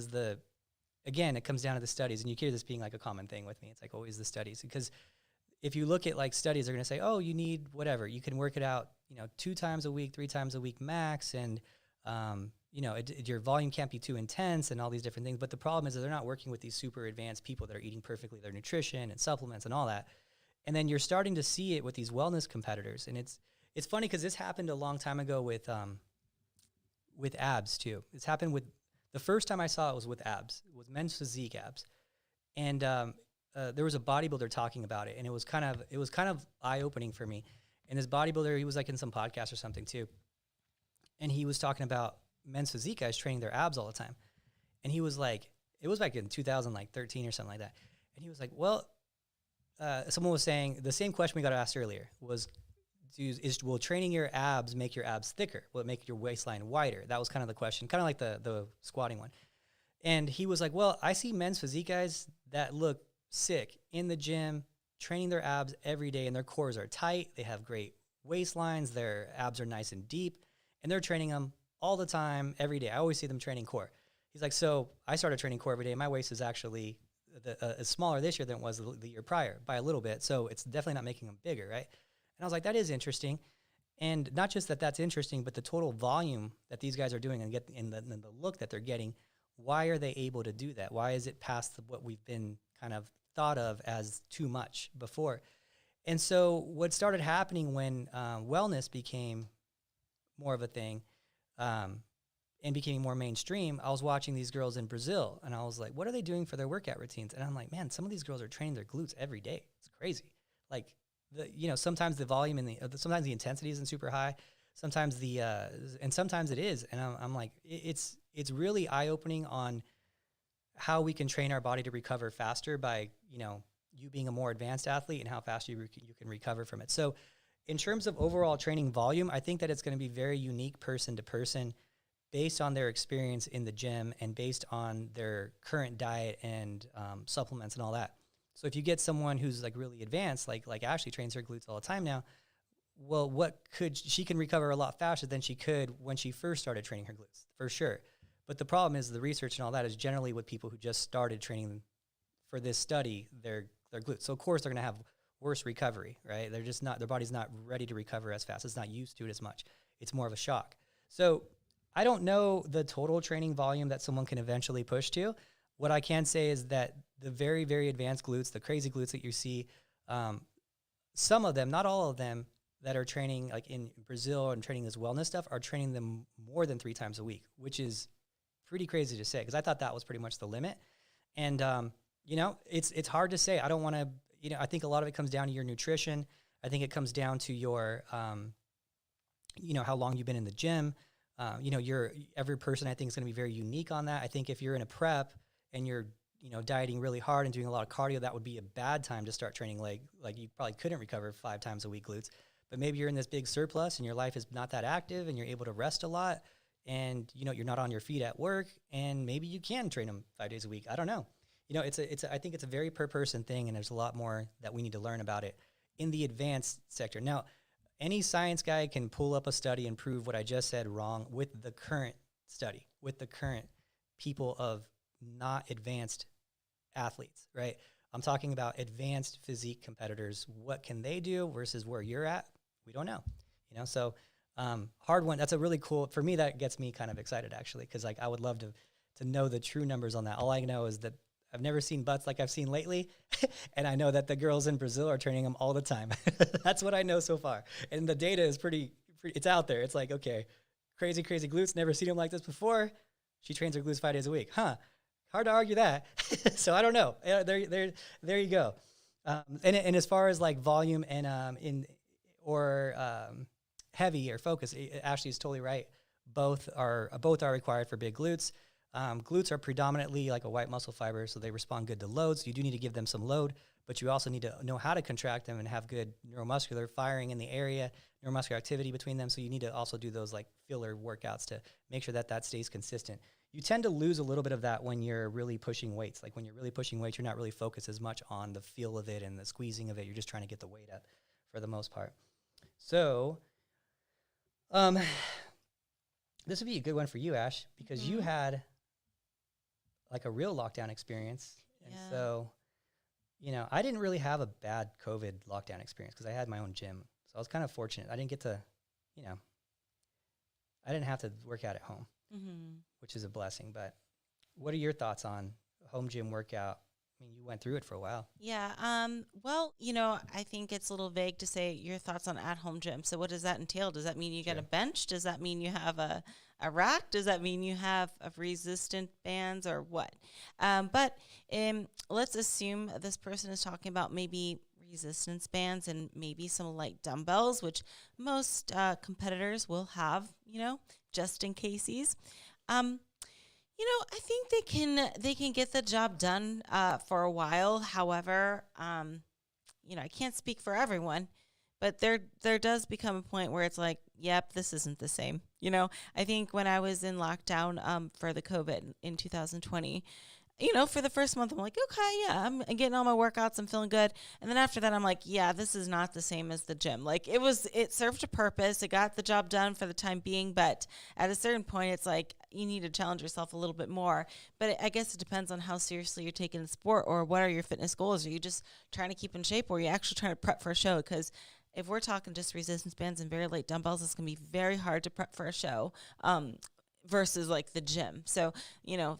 [SPEAKER 2] again, it comes down to the studies, and you hear this being like a common thing with me. It's like always the studies, because if you look at like studies, they're going to say, oh, you need whatever, you can work it out, 2 times a week, 3 times a week max. And, your volume can't be too intense and all these different things. But the problem is that they're not working with these super advanced people that are eating perfectly their nutrition and supplements and all that. And then you're starting to see it with these wellness competitors. And it's funny, because this happened a long time ago with abs too. It's happened with, the first time I saw it was with abs. It was men's physique abs. And there was a bodybuilder talking about it, and it was kind of eye-opening for me. And this bodybuilder, he was like in some podcast or something too. And he was talking about men's physique guys training their abs all the time. And he was like, it was back in 2013 or something like that. And he was like, well, someone was saying the same question we got asked earlier was, will training your abs make your abs thicker? Will it make your waistline wider? That was kind of the question, kind of like the squatting one. And he was like, well, I see men's physique guys that look sick in the gym, training their abs every day, and their cores are tight. They have great waistlines. Their abs are nice and deep, and they're training them all the time, every day. I always see them training core. He's like, so I started training core every day. My waist is actually smaller this year than it was the year prior by a little bit. So it's definitely not making them bigger, right? And I was like, that is interesting. And not just that that's interesting, but the total volume that these guys are doing and the look that they're getting, why are they able to do that? Why is it past what we've been kind of thought of as too much before? And so what started happening when wellness became more of a thing, and became more mainstream, I was watching these girls in Brazil, and I was like, what are they doing for their workout routines? And I'm like, man, some of these girls are training their glutes every day. It's crazy. Like, sometimes the volume and sometimes the intensity isn't super high. Sometimes and sometimes it is. And I'm like, it's really eye-opening on how we can train our body to recover faster by, you being a more advanced athlete and how fast you can recover from it. So in terms of overall training volume, I think that it's going to be very unique person to person, based on their experience in the gym and based on their current diet and supplements and all that. So if you get someone who's like really advanced, like Ashley trains her glutes all the time now, well, she can recover a lot faster than she could when she first started training her glutes, for sure. But the problem is the research and all that is generally with people who just started training for this study, their glutes. So of course they're going to have worse recovery, right? They're just not, their body's not ready to recover as fast. It's not used to it as much. It's more of a shock. So I don't know the total training volume that someone can eventually push to. What I can say is that the very, very advanced glutes, the crazy glutes that you see, some of them, not all of them, that are training like in Brazil and training this wellness stuff are training them more than 3 times a week, which is pretty crazy to say because I thought that was pretty much the limit. And, it's hard to say. I don't want to, I think a lot of it comes down to your nutrition. I think it comes down to your, how long you've been in the gym. Every person I think is going to be very unique on that. I think if you're in a prep and you're, dieting really hard and doing a lot of cardio, that would be a bad time to start training leg. Like you probably couldn't recover 5 times a week glutes, but maybe you're in this big surplus and your life is not that active and you're able to rest a lot and, you're not on your feet at work and maybe you can train them 5 days a week. I don't know. I think it's a very per person thing and there's a lot more that we need to learn about it in the advanced sector. Now, any science guy can pull up a study and prove what I just said wrong with the current study, with the current people of not advanced athletes, right? I'm talking about advanced physique competitors. What can they do versus where you're at? We don't know, so hard one. That's a really cool, for me, that gets me kind of excited actually, because like I would love to know the true numbers on that. All I know is that I've never seen butts like I've seen lately. And I know that the girls in Brazil are training them all the time. That's what I know so far. And the data is pretty, it's out there. It's like, okay, crazy glutes. Never seen them like this before. She trains her glutes 5 days a week. Hard to argue that. So I don't know. There you go. And as far as like volume and heavy or focus, Ashley is totally right. Both are required for big glutes. Glutes are predominantly like a white muscle fiber, so they respond good to loads. You do need to give them some load, but you also need to know how to contract them and have good neuromuscular firing in the area, neuromuscular activity between them. So you need to also do those like filler workouts to make sure that stays consistent. You tend to lose a little bit of that when you're really pushing weights. Like when you're really pushing weights, you're not really focused as much on the feel of it and the squeezing of it. You're just trying to get the weight up for the most part. So, this would be a good one for you, Ash, because you had like a real lockdown experience. And so, I didn't really have a bad COVID lockdown experience because I had my own gym. So I was kind of fortunate. I didn't get to, I didn't have to work out at home, which is a blessing. But what are your thoughts on home gym workout? I mean, you went through it for a while.
[SPEAKER 3] Yeah. Well, I think it's a little vague to say your thoughts on at-home gym. So what does that entail? Does that mean you got a bench? Does that mean you have a rack? Does that mean you have a resistant bands or what? But let's assume this person is talking about maybe resistance bands and maybe some light dumbbells, which most competitors will have, just in cases. I think they can get the job done for a while. However, I can't speak for everyone, but there does become a point where it's like, yep, this isn't the same. I think when I was in lockdown for the COVID in 2020, for the first month, I'm like, okay, yeah, I'm getting all my workouts. I'm feeling good. And then after that, I'm like, yeah, this is not the same as the gym. Like it served a purpose. It got the job done for the time being. But at a certain point, it's like you need to challenge yourself a little bit more. But I guess it depends on how seriously you're taking the sport or what are your fitness goals. Are you just trying to keep in shape or are you actually trying to prep for a show? Because if we're talking just resistance bands and very light dumbbells, it's going to be very hard to prep for a show. versus like the gym. So,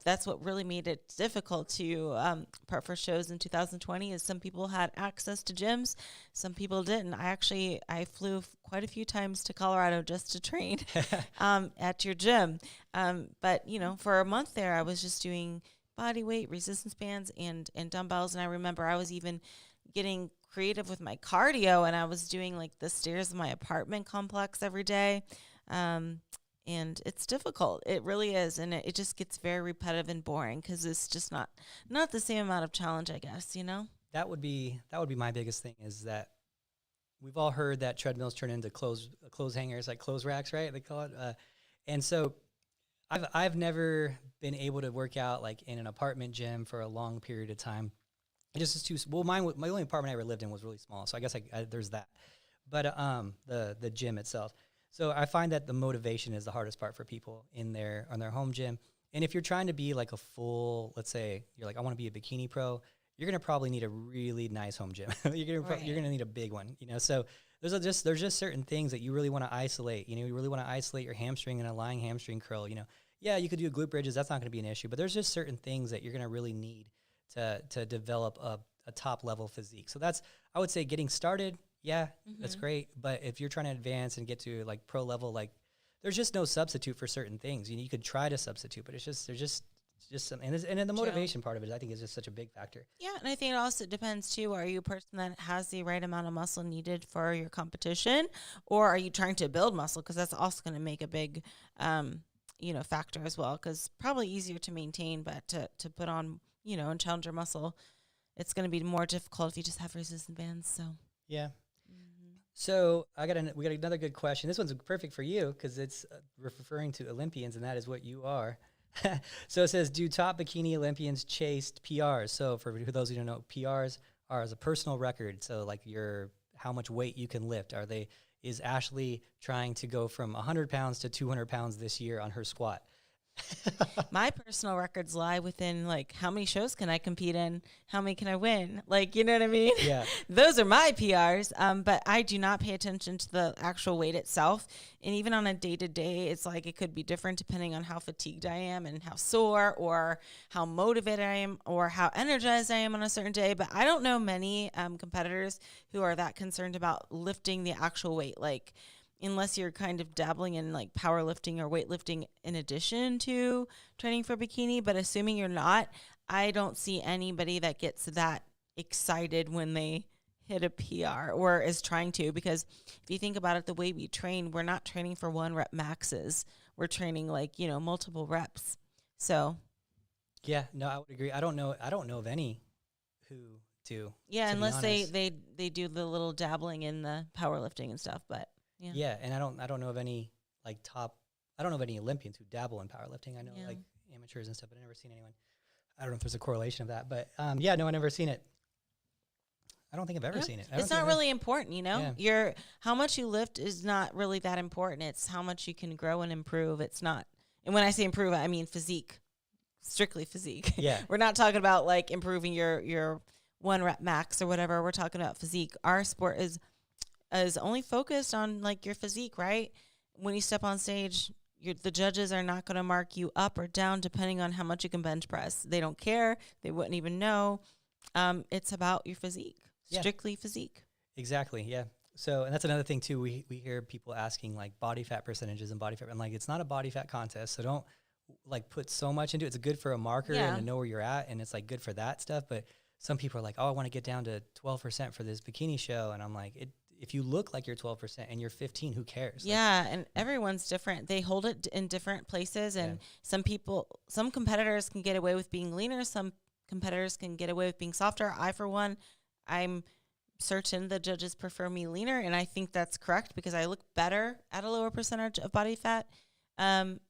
[SPEAKER 3] that's what really made it difficult to prep for shows in 2020 is some people had access to gyms, some people didn't. I flew quite a few times to Colorado just to train at your gym. But, for a month there, I was just doing body weight, resistance bands, and dumbbells. And I remember I was even getting creative with my cardio, and I was doing like the stairs of my apartment complex every day. And it's difficult. It really is. And it just gets very repetitive and boring because it's just not the same amount of challenge, I guess,
[SPEAKER 2] That would be my biggest thing is that we've all heard that treadmills turn into clothes hangers, like clothes racks, right? They call it. And so I've never been able to work out like in an apartment gym for a long period of time. It just is too, my only apartment I ever lived in was really small. So I guess there's that. But the gym itself. So I find that the motivation is the hardest part for people on their home gym. And if you're trying to be like a full, let's say you're like, I want to be a bikini pro, you're going to probably need a really nice home gym. You're going to need a big one, So there's just certain things that you really want to isolate. You really want to isolate your hamstring and a lying hamstring curl, Yeah, you could do glute bridges. That's not going to be an issue. But there's just certain things that you're going to really need to develop a top level physique. So I would say getting started. Yeah, that's great. But if you're trying to advance and get to like pro level, like there's just no substitute for certain things. You could try to substitute, but there's just some, and then the motivation part of it, I think, is just such a big factor.
[SPEAKER 3] Yeah, and I think it also depends too. Are you a person that has the right amount of muscle needed for your competition, or are you trying to build muscle? Because that's also going to make a big, factor as well. Because probably easier to maintain, but to put on, and challenge your muscle, it's going to be more difficult if you just have resistance bands. So
[SPEAKER 2] yeah. So we got another good question. This one's perfect for you because it's referring to Olympians, and that is what you are. So it says, do top bikini Olympians chase PRs? So for those who don't know, PRs are as a personal record. So like how much weight you can lift. Is Ashley trying to go from 100 pounds to 200 pounds this year on her squat?
[SPEAKER 3] My personal records lie within like how many shows can I compete in, how many can I win, like, you know what I mean?
[SPEAKER 2] Yeah.
[SPEAKER 3] Those are my PRs, but I do not pay attention to the actual weight itself. And even on a day-to-day, it's like it could be different depending on how fatigued I am and how sore or how motivated I am or how energized I am on a certain day. But I don't know many competitors who are that concerned about lifting the actual weight, like unless you're kind of dabbling in like powerlifting or weightlifting in addition to training for bikini. But assuming you're not, I don't see anybody that gets that excited when they hit a PR or is trying to, because if you think about it, the way we train, we're not training for 1 rep maxes. We're training like, multiple reps. So
[SPEAKER 2] yeah, no, I would agree. I don't know of any who do.
[SPEAKER 3] Yeah, unless they do the little dabbling in the powerlifting and stuff, but
[SPEAKER 2] yeah, and I don't know of any like top. I don't know of any Olympians who dabble in powerlifting. I know like amateurs and stuff, but I've never seen anyone. I don't know if there's a correlation of that, but no, I've never seen it. I don't think I've ever seen it.
[SPEAKER 3] It's not really important, how much you lift is not really that important. It's how much you can grow and improve. It's not, and when I say improve, I mean physique, strictly physique.
[SPEAKER 2] Yeah,
[SPEAKER 3] we're not talking about like improving your 1 rep max or whatever. We're talking about physique. Our sport is only focused on like your physique, right? When you step on stage, the judges are not going to mark you up or down depending on how much you can bench press. They don't care. They wouldn't even know. It's about your physique, strictly physique.
[SPEAKER 2] Exactly. Yeah. So, and that's another thing too. We hear people asking like body fat percentages and body fat, and like it's not a body fat contest. So don't like put so much into it. It's good for a marker and to know where you're at, and it's like good for that stuff. But some people are like, oh, I want to get down to 12% for this bikini show, and I'm like, if you look like you're 12% and you're 15, who cares?
[SPEAKER 3] Yeah, and everyone's different. They hold it in different places, and some competitors can get away with being leaner. Some competitors can get away with being softer. I, for one, I'm certain the judges prefer me leaner, and I think that's correct because I look better at a lower percentage of body fat in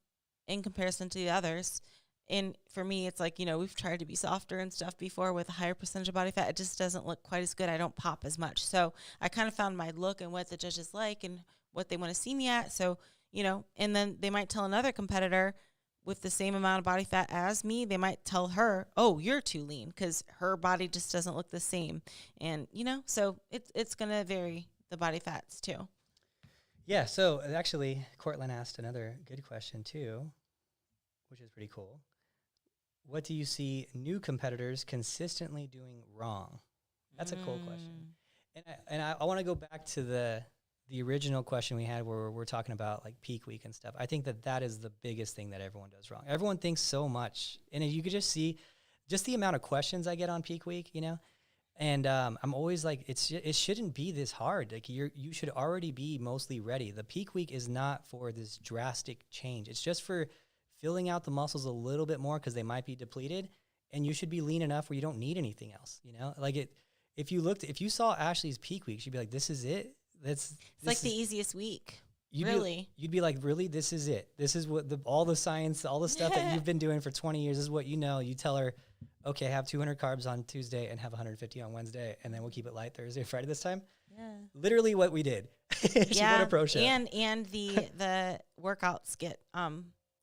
[SPEAKER 3] comparison to the others. And for me, it's like, we've tried to be softer and stuff before with a higher percentage of body fat. It just doesn't look quite as good. I don't pop as much. So I kind of found my look and what the judges like and what they want to see me at. So, and then they might tell another competitor with the same amount of body fat as me, they might tell her, oh, you're too lean, because her body just doesn't look the same. And, so it's going to vary, the body fats too.
[SPEAKER 2] Yeah. So actually, Cortland asked another good question too. which is pretty cool. What do you see new competitors consistently doing wrong? That's a cool question. And I want to go back to the original question we had where we're talking about like peak week and stuff. I think that is the biggest thing that everyone does wrong. Everyone thinks so much. And you could just see just the amount of questions I get on peak week, you know? And I'm always like, it shouldn't be this hard. Like you should already be mostly ready. The peak week is not for this drastic change. It's just for filling out the muscles a little bit more because they might be depleted. And you should be lean enough where you don't need anything else, you know? Like if you saw Ashley's peak week, she'd be like, this is it.
[SPEAKER 3] It's like the easiest week. You'd
[SPEAKER 2] be like, really? This is it. This is what all the science, all the stuff that you've been doing for 20 years is what you know. You tell her, okay, have 200 carbs on Tuesday and have 150 on Wednesday, and then we'll keep it light Thursday and Friday this time.
[SPEAKER 3] Yeah.
[SPEAKER 2] Literally what we did. What a pro show.
[SPEAKER 3] And the workouts get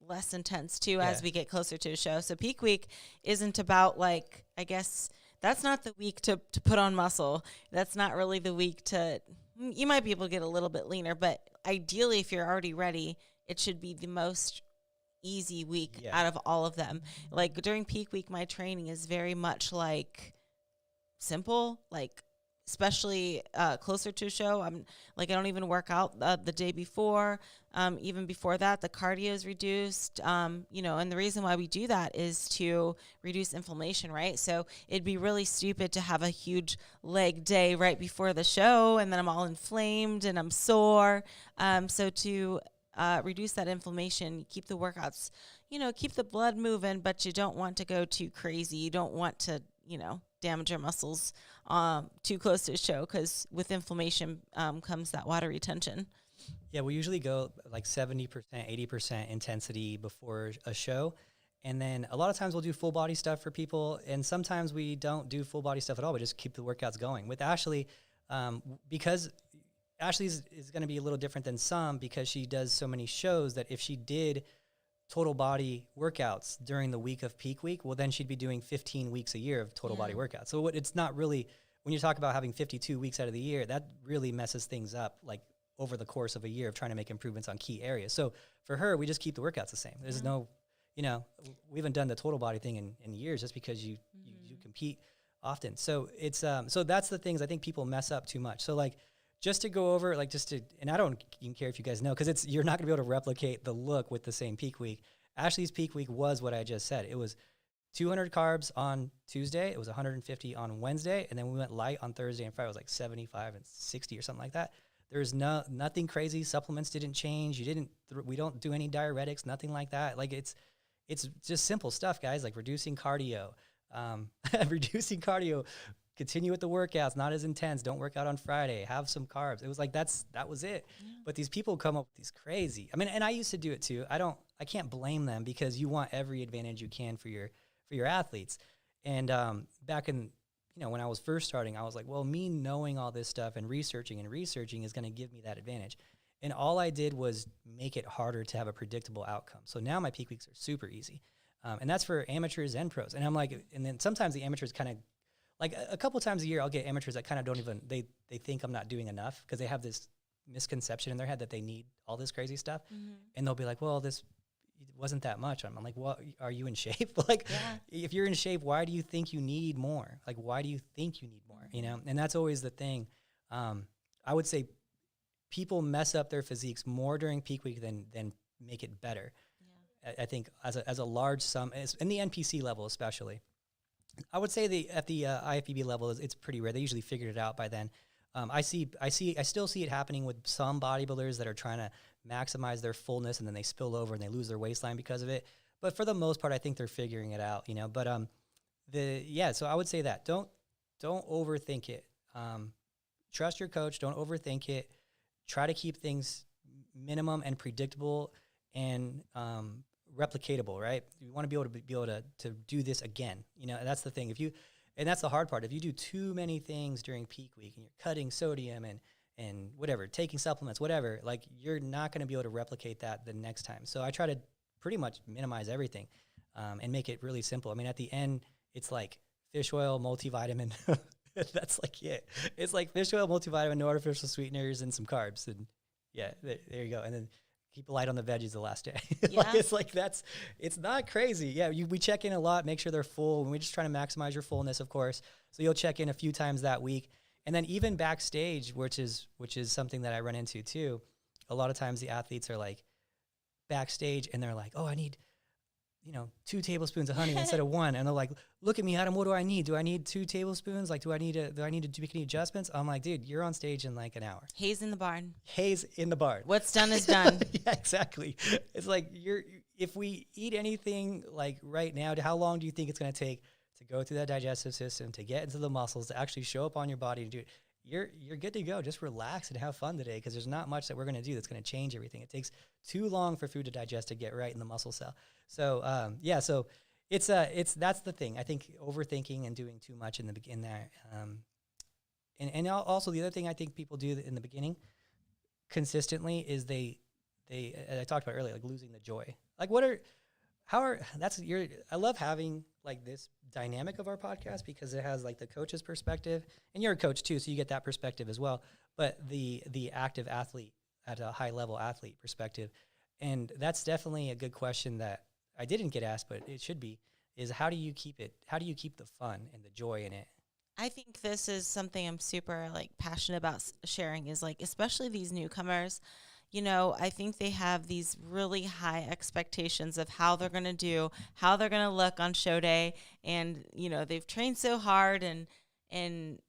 [SPEAKER 3] less intense too as we get closer to a show. So peak week isn't about like, I guess that's not the week to put on muscle. That's not really the week to, you might be able to get a little bit leaner, but ideally if you're already ready, it should be the most easy week out of all of them. Like during peak week, my training is very much like simple, like especially closer to a show. I'm like, I don't even work out the day before. Even before that, the cardio is reduced, you know, and the reason why we do that is to reduce inflammation, right? So it'd be really stupid to have a huge leg day right before the show and then I'm all inflamed and I'm sore. So to reduce that inflammation, keep the workouts, you know, keep the blood moving, but you don't want to go too crazy. You don't want to, you know, damage your muscles too close to a show because with inflammation comes that water retention.
[SPEAKER 2] Yeah, we usually go like 70%, 80% intensity before a show. And then a lot of times we'll do full body stuff for people. And sometimes we don't do full body stuff at all. We just keep the workouts going. With Ashley, because Ashley is going to be a little different than some because she does so many shows that if she did total body workouts during the week of peak week, well, then she'd be doing 15 weeks a year of total body workouts. So it's not really, when you talk about having 52 weeks out of the year, that really messes things up like over the course of a year of trying to make improvements on key areas. So for her, we just keep the workouts the same. There's no, you know, we haven't done the total body thing in years just because you compete often. So it's, so that's the things I think people mess up too much. So like, just to go over, like and I don't even care if you guys know, because you're not going to be able to replicate the look with the same peak week. Ashley's peak week was what I just said. It was 200 carbs on Tuesday. It was 150 on Wednesday. And then we went light on Thursday and Friday. It was like 75 and 60 or something like that. There's nothing crazy. Supplements didn't change. We don't do any diuretics, nothing like that. Like it's just simple stuff, guys, like reducing cardio, continue with the workouts, not as intense. Don't work out on Friday. Have some carbs. It was like, that was it. Yeah. But these people come up with these crazy, I mean, and I used to do it too. I can't blame them because you want every advantage you can for your athletes. And back in, you know, when I was first starting, I was like, well, me knowing all this stuff and researching is going to give me that advantage. And all I did was make it harder to have a predictable outcome. So now my peak weeks are super easy. And that's for amateurs and pros. And I'm like, and then sometimes the amateurs kind of, like a couple times a year, I'll get amateurs that kind of don't even, they think I'm not doing enough because they have this misconception in their head that they need all this crazy stuff. Mm-hmm. And they'll be like, well, this wasn't that much. I'm like, well, are you in shape? Like, if you're in shape, why do you think you need more? Like, why do you think you need more? You know? And that's always the thing. I would say people mess up their physiques more during peak week than make it better. Yeah. I think as a large sum, in the NPC level especially. I would say at the IFBB level, it's pretty rare. They usually figured it out by then. I still see it happening with some bodybuilders that are trying to maximize their fullness and then they spill over and they lose their waistline because of it. But for the most part, I think they're figuring it out, you know. But so I would say that don't overthink it. Trust your coach. Don't overthink it. Try to keep things minimum and predictable and replicatable, right? You want to be able to do this again, you know. And that's the thing. And that's the hard part. If you do too many things during peak week and you're cutting sodium and whatever, taking supplements, whatever, like you're not going to be able to replicate that the next time. So I try to pretty much minimize everything and make it really simple. I mean, at the end, it's like fish oil, multivitamin. That's like it. It's like fish oil, multivitamin, no artificial sweeteners, and some carbs. And yeah, there you go. And then keep light on the veggies the last day.
[SPEAKER 3] Yeah.
[SPEAKER 2] It's not crazy. Yeah, we check in a lot, make sure they're full, and we're just trying to maximize your fullness, of course. So you'll check in a few times that week. And then even backstage, which is something that I run into too, a lot of times the athletes are like backstage and they're like, oh, I need 2 tablespoons of honey instead of 1. And they're like, look at me, Adam, what do I need? Do I need 2 tablespoons? Like, do I need to do any adjustments? I'm like, dude, you're on stage in like an hour.
[SPEAKER 3] Haze in the barn.
[SPEAKER 2] Haze in the barn.
[SPEAKER 3] What's done is done.
[SPEAKER 2] Yeah, exactly. It's like if we eat anything like right now, how long do you think it's going to take to go through that digestive system, to get into the muscles, to actually show up on your body and do it? You're good to go. Just relax and have fun today, because there's not much that we're going to do that's going to change everything. It takes too long for food to digest to get right in the muscle cell. So so it's that's the thing. I think overthinking and doing too much in there. And also the other thing I think people do in the beginning consistently is they I talked about earlier, like losing the joy. Like I love having like this dynamic of our podcast, because it has like the coach's perspective, and you're a coach too, so you get that perspective as well. But the active athlete at a high level athlete perspective, and that's definitely a good question that I didn't get asked, but it should be, is how do you keep the fun and the joy in it?
[SPEAKER 3] I think this is something I'm super like passionate about sharing, is like, especially these newcomers. I think they have these really high expectations of how they're going to do, how they're going to look on show day. And, they've trained so hard and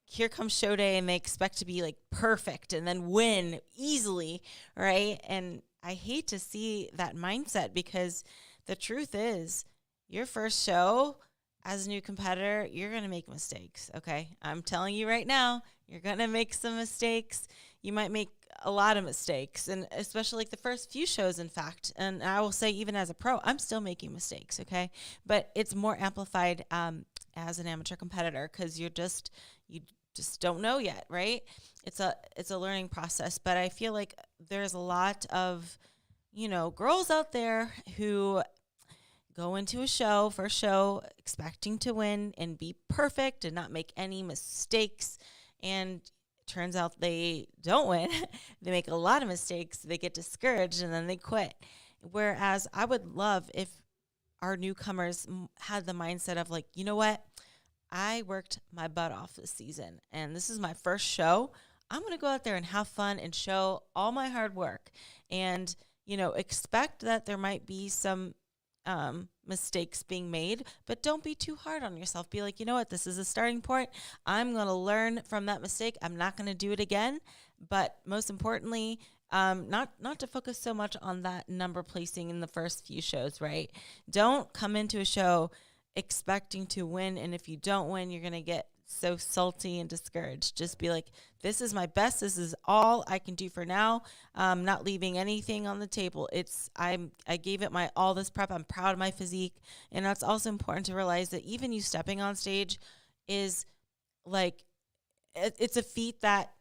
[SPEAKER 3] here comes show day and they expect to be like perfect and then win easily. Right. And I hate to see that mindset, because the truth is, your first show as a new competitor, you're going to make mistakes. Okay. I'm telling you right now, you're going to make some mistakes. You might make a lot of mistakes, and especially like the first few shows, in fact. And I will say, even as a pro, I'm still making mistakes. Okay. But it's more amplified as an amateur competitor, because you just don't know yet. Right. It's a learning process, but I feel like there's a lot of, girls out there who go into a first show, expecting to win and be perfect and not make any mistakes. And turns out they don't win. They make a lot of mistakes. They get discouraged and then they quit. Whereas I would love if our newcomers had the mindset of like, you know what? I worked my butt off this season and this is my first show. I'm going to go out there and have fun and show all my hard work, and, expect that there might be some mistakes being made, but don't be too hard on yourself. Be like, you know what, this is a starting point. I'm going to learn from that mistake. I'm not going to do it again. But most importantly, not to focus so much on that number placing in the first few shows, right? Don't come into a show expecting to win, and if you don't win, you're going to get so salty and discouraged. Just be like, this is my best. This is all I can do for now. Not leaving anything on the table. I gave it my all this prep. I'm proud of my physique. And that's also important to realize that even you stepping on stage is like, it's a feat that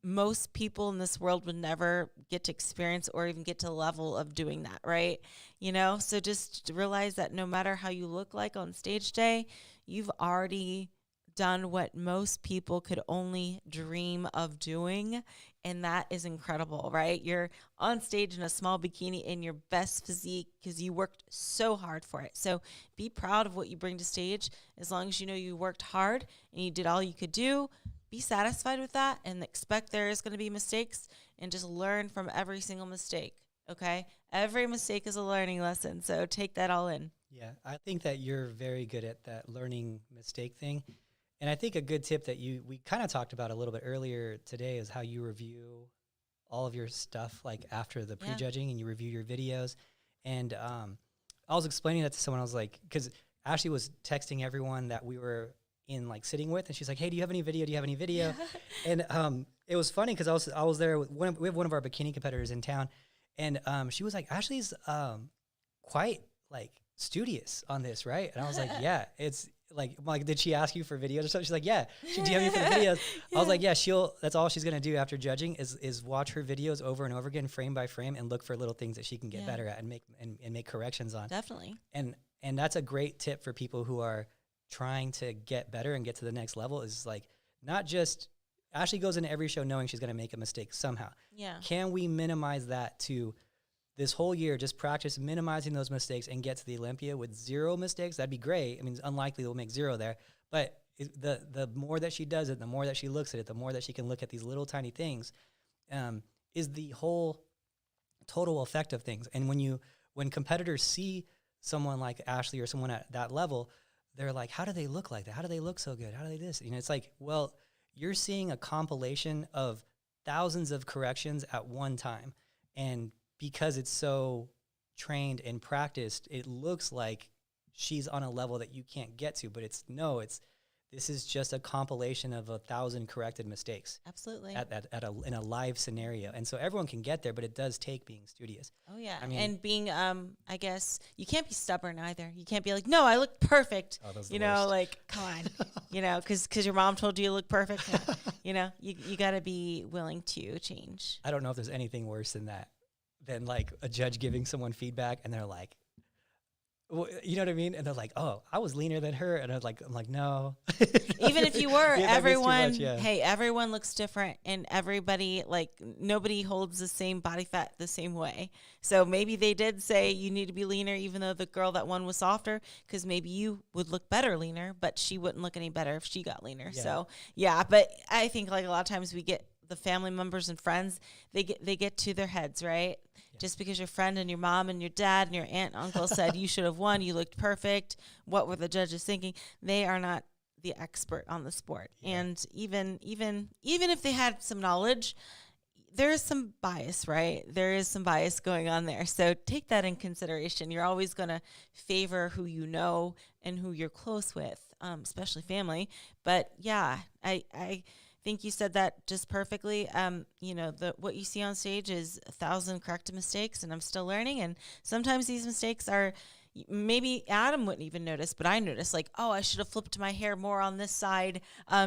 [SPEAKER 3] most people in this world would never get to experience or even get to the level of doing that, right? So just realize that no matter how you look like on stage day, you've already done what most people could only dream of doing, and that is incredible, right? You're on stage in a small bikini in your best physique because you worked so hard for it. So be proud of what you bring to stage. As long as you know you worked hard and you did all you could do, be satisfied with that and expect there is going to be mistakes, and just learn from every single mistake, okay? Every mistake is a learning lesson, so take that all in.
[SPEAKER 2] Yeah, I think that you're very good at that learning mistake thing. And I think a good tip that we kind of talked about a little bit earlier today is how you review all of your stuff, like after the prejudging, and you review your videos. And I was explaining that to someone. I was like, because Ashley was texting everyone that we were in like sitting with, and she's like, hey, do you have any video? Do you have any video? And it was funny because I was there with we have one of our bikini competitors in town, and she was like, Ashley's quite like studious on this, right? And I was like, yeah, it's like, did she ask you for videos or something? She's like, yeah. She DM me for the videos. I was like, yeah, that's all she's going to do after judging is watch her videos over and over again, frame by frame, and look for little things that she can get better at and make corrections on.
[SPEAKER 3] Definitely.
[SPEAKER 2] And that's a great tip for people who are trying to get better and get to the next level, is like, not just Ashley goes into every show knowing she's going to make a mistake somehow.
[SPEAKER 3] Yeah.
[SPEAKER 2] Can we minimize that to this whole year, just practice minimizing those mistakes and get to the Olympia with 0 mistakes? That'd be great. I mean, it's unlikely we'll make 0 there, but the more that she does it, the more that she looks at it, the more that she can look at these little tiny things, is the whole total effect of things. And when competitors see someone like Ashley or someone at that level, they're like, how do they look like that? How do they look so good? How do they this? You know, it's like, well, you're seeing a compilation of thousands of corrections at one time. And because it's so trained and practiced, it looks like she's on a level that you can't get to, but this is just a compilation of 1,000 corrected mistakes.
[SPEAKER 3] Absolutely.
[SPEAKER 2] In a live scenario. And so everyone can get there, but it does take being studious.
[SPEAKER 3] Oh yeah.
[SPEAKER 2] I mean,
[SPEAKER 3] and being, I guess you can't be stubborn either. You can't be like, no, I look perfect.
[SPEAKER 2] Oh, those are
[SPEAKER 3] you
[SPEAKER 2] the
[SPEAKER 3] know,
[SPEAKER 2] worst.
[SPEAKER 3] like, come on, you know, cause your mom told you look perfect. You know, you gotta be willing to change.
[SPEAKER 2] I don't know if there's anything worse than that, than like a judge giving someone feedback and they're like, you know what I mean? And they're like, oh, I was leaner than her. And I'm like, no.
[SPEAKER 3] Even if you were,
[SPEAKER 2] Yeah, that gets too
[SPEAKER 3] everyone,
[SPEAKER 2] much, yeah.
[SPEAKER 3] hey, everyone looks different, and everybody, like, nobody holds the same body fat the same way. So maybe they did say you need to be leaner, even though the girl that won was softer, because maybe you would look better leaner, but she wouldn't look any better if she got leaner.
[SPEAKER 2] Yeah.
[SPEAKER 3] So yeah, but I think like a lot of times we get the family members and friends, they get to their heads, right? Just because your friend and your mom and your dad and your aunt and uncle said you should have won, you looked perfect, what were the judges thinking? They are not the expert on the sport.
[SPEAKER 2] Yeah.
[SPEAKER 3] And even if they had some knowledge, there is some bias, right? There is some bias going on there. So take that in consideration. You're always going to favor who you know and who you're close with, especially family. But yeah, I think you said that just perfectly. You know, what you see on stage is 1,000 corrected mistakes, and I'm still learning. And sometimes these mistakes are, maybe Adam wouldn't even notice, but I noticed, like, oh, I should have flipped my hair more on this side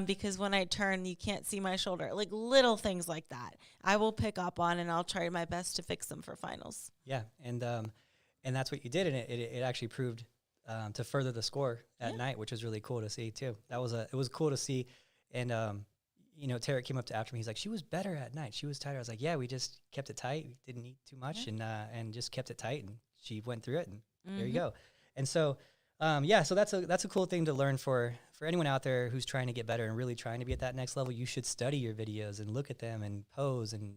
[SPEAKER 3] because when I turn, you can't see my shoulder. Like little things like that, I will pick up on, and I'll try my best to fix them for finals.
[SPEAKER 2] Yeah, and that's what you did, and it actually proved to further the score at night, which was really cool to see too. It was cool to see, and you know, Tarek came up to after me. He's like, she was better at night. She was tighter. I was like, yeah, we just kept it tight. We didn't eat too much, and just kept it tight, and she went through it, and there you go. And so, so that's a cool thing to learn for anyone out there who's trying to get better and really trying to be at that next level. You should study your videos and look at them and pose and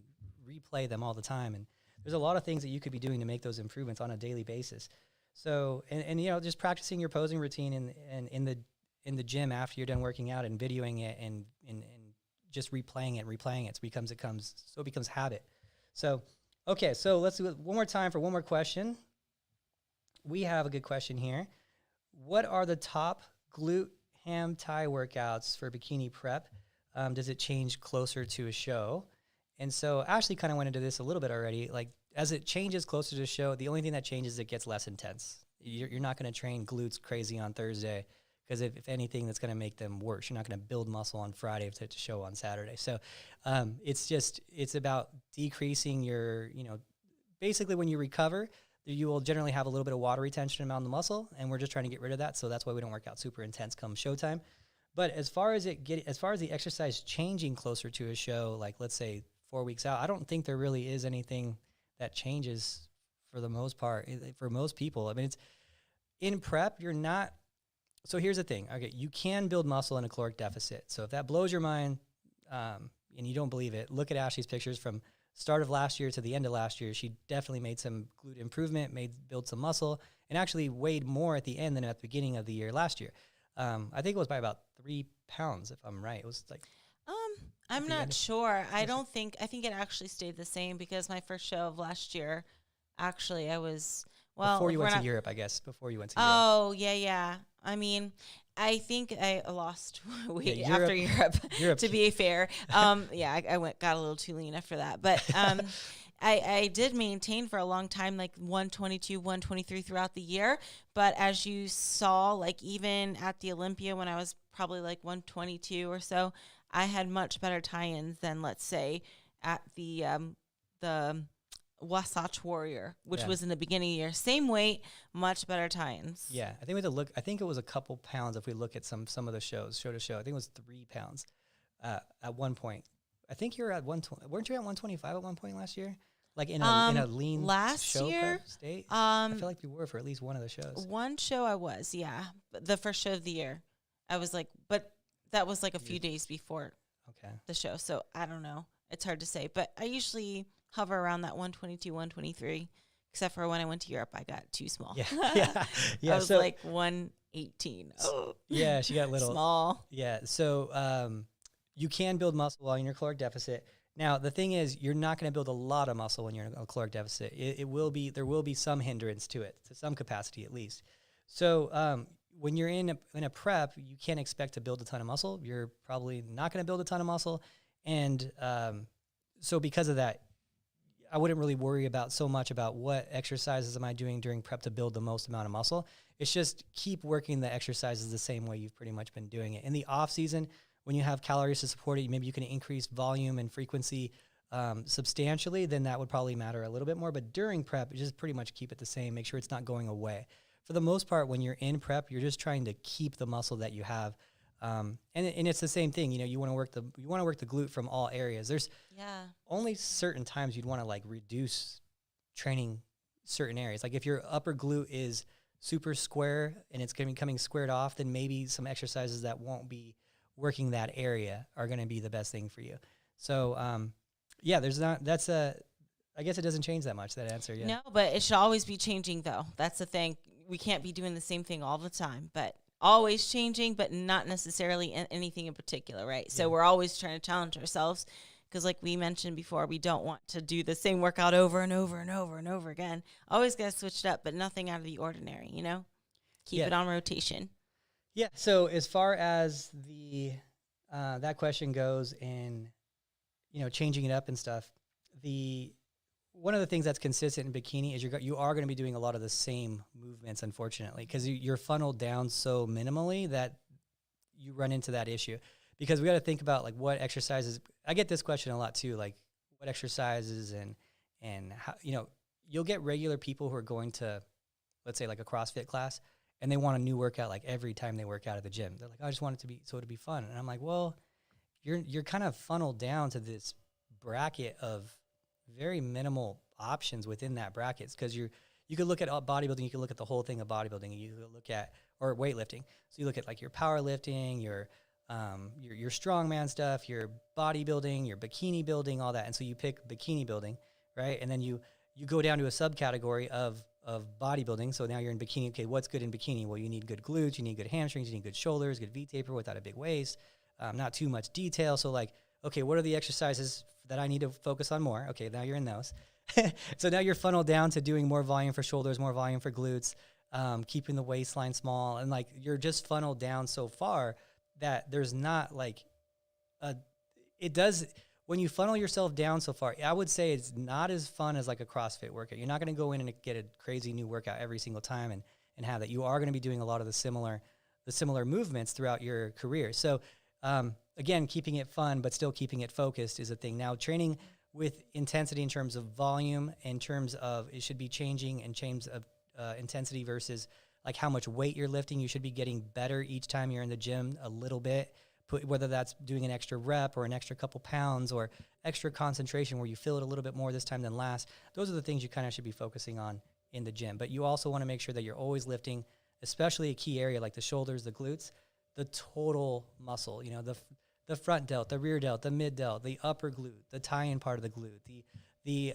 [SPEAKER 2] replay them all the time. And there's a lot of things that you could be doing to make those improvements on a daily basis. So, and you know, just practicing your posing routine in the gym after you're done working out and videoing it and just replaying it, it becomes habit. So, okay, so let's do it one more time for one more question. We have a good question here. What are the top glute ham thigh workouts for bikini prep? Does it change closer to a show? And so Ashley kind of went into this a little bit already. Like, as it changes closer to the show, the only thing that changes is it gets less intense. You're not going to train glutes crazy on Thursday, because if anything, that's going to make them worse. You're not going to build muscle on Friday to show on Saturday. So it's about decreasing your, basically when you recover, you will generally have a little bit of water retention around the muscle, and we're just trying to get rid of that. So that's why we don't work out super intense come showtime. But as far as the exercise changing closer to a show, like let's say 4 weeks out, I don't think there really is anything that changes for the most part for most people. I mean, it's in prep, you're not. So here's the thing. Okay, you can build muscle in a caloric deficit. So if that blows your mind and you don't believe it, look at Ashley's pictures from start of last year to the end of last year. She definitely made some glute improvement, built some muscle, and actually weighed more at the end than at the beginning of the year last year. I think it was by about 3 pounds, if I'm right. It was like
[SPEAKER 3] I'm not sure. I think it actually stayed the same, because my first show of last year, actually I was
[SPEAKER 2] before you went to Europe, I guess. Before you went to Europe.
[SPEAKER 3] Oh, yeah. I mean, I think I lost weight after Europe, to be fair. I got a little too lean after that. But I did maintain for a long time, like 122, 123 throughout the year. But as you saw, like even at the Olympia when I was probably like 122 or so, I had much better tie-ins than, let's say, at the Wasatch Warrior, which was in the beginning of the year. Same weight, much better tie-ins.
[SPEAKER 2] Yeah, I think we had to look. I think it was a couple pounds if we look at some of the shows, show to show. I think it was 3 pounds. at one point. I think you're at 120. Weren't you at 125 at one point last year? Like in a lean
[SPEAKER 3] last
[SPEAKER 2] show
[SPEAKER 3] year,
[SPEAKER 2] prep state? I feel like you were for at least one of the shows.
[SPEAKER 3] one show I was, yeah. But the first show of the year. I was like, but that was like a few days before
[SPEAKER 2] Okay.
[SPEAKER 3] the show. So I don't know. It's hard to say. But I usually hover around that 122, 123. Except for when I went to Europe, I got too small.
[SPEAKER 2] Yeah. Yeah. Yeah.
[SPEAKER 3] I was
[SPEAKER 2] so,
[SPEAKER 3] like 118. Oh,
[SPEAKER 2] yeah, she got little.
[SPEAKER 3] small.
[SPEAKER 2] Yeah. So you can build muscle while in your caloric deficit. Now, the thing is, you're not going to build a lot of muscle when you're in a caloric deficit. There will be some hindrance to it, to some capacity at least. So when you're in a prep, you can't expect to build a ton of muscle. You're probably not going to build a ton of muscle. And so because of that, I wouldn't really worry about so much about what exercises am I doing during prep to build the most amount of muscle. It's just keep working the exercises the same way you've pretty much been doing it. In the off season, when you have calories to support it, maybe you can increase volume and frequency substantially, then that would probably matter a little bit more. But during prep, just pretty much keep it the same. Make sure it's not going away. For the most part, when you're in prep, you're just trying to keep the muscle that you have. And it's the same thing. You want to work the glute from all areas. There's only certain times you'd want to like reduce training certain areas. Like if your upper glute is super square and it's going to be coming squared off, then maybe some exercises that won't be working that area are going to be the best thing for you. So, I guess it doesn't change that much, that answer. Yeah.
[SPEAKER 3] No, but it should always be changing though. That's the thing. We can't be doing the same thing all the time, but always changing, but not necessarily anything in particular, right? So we're always trying to challenge ourselves because like we mentioned before, we don't want to do the same workout over and over and over and over again. Always got to switch it up, but nothing out of the ordinary, Keep it on rotation.
[SPEAKER 2] Yeah. So as far as the that question goes and, changing it up and stuff, one of the things that's consistent in bikini is you are going to be doing a lot of the same movements, unfortunately, because you're funneled down so minimally that you run into that issue. Because we got to think about like what exercises. I get this question a lot too, like what exercises and how, you'll get regular people who are going to, let's say like a CrossFit class, and they want a new workout like every time they work out at the gym. They're like, I just want it to be fun. And I'm like, well, you're kind of funneled down to this bracket of very minimal options within that brackets, because you could look at bodybuilding, you could look at the whole thing of bodybuilding, you could look at, or weightlifting. So you look at like your powerlifting, your strongman stuff, your bodybuilding, your bikini building, all that. And so you pick bikini building, right? And then you go down to a subcategory of bodybuilding. So now you're in bikini. Okay, what's good in bikini? Well, you need good glutes, you need good hamstrings, you need good shoulders, good V-taper without a big waist, not too much detail. So like, okay, what are the exercises that I need to focus on more? Okay, now you're in those. So now you're funneled down to doing more volume for shoulders, more volume for glutes, keeping the waistline small. And like, you're just funneled down so far that there's not like when you funnel yourself down so far, I would say it's not as fun as like a CrossFit workout. You're not going to go in and get a crazy new workout every single time and have that. You are going to be doing a lot of the similar movements throughout your career. So again, keeping it fun, but still keeping it focused is a thing. Now, training with intensity in terms of volume, in terms of it should be changing in terms of intensity versus like how much weight you're lifting. You should be getting better each time you're in the gym a little bit, whether that's doing an extra rep or an extra couple pounds or extra concentration where you feel it a little bit more this time than last. Those are the things you kind of should be focusing on in the gym. But you also want to make sure that you're always lifting, especially a key area like the shoulders, the glutes, the total muscle, the front delt, the rear delt, the mid delt, the upper glute, the tie-in part of the glute, the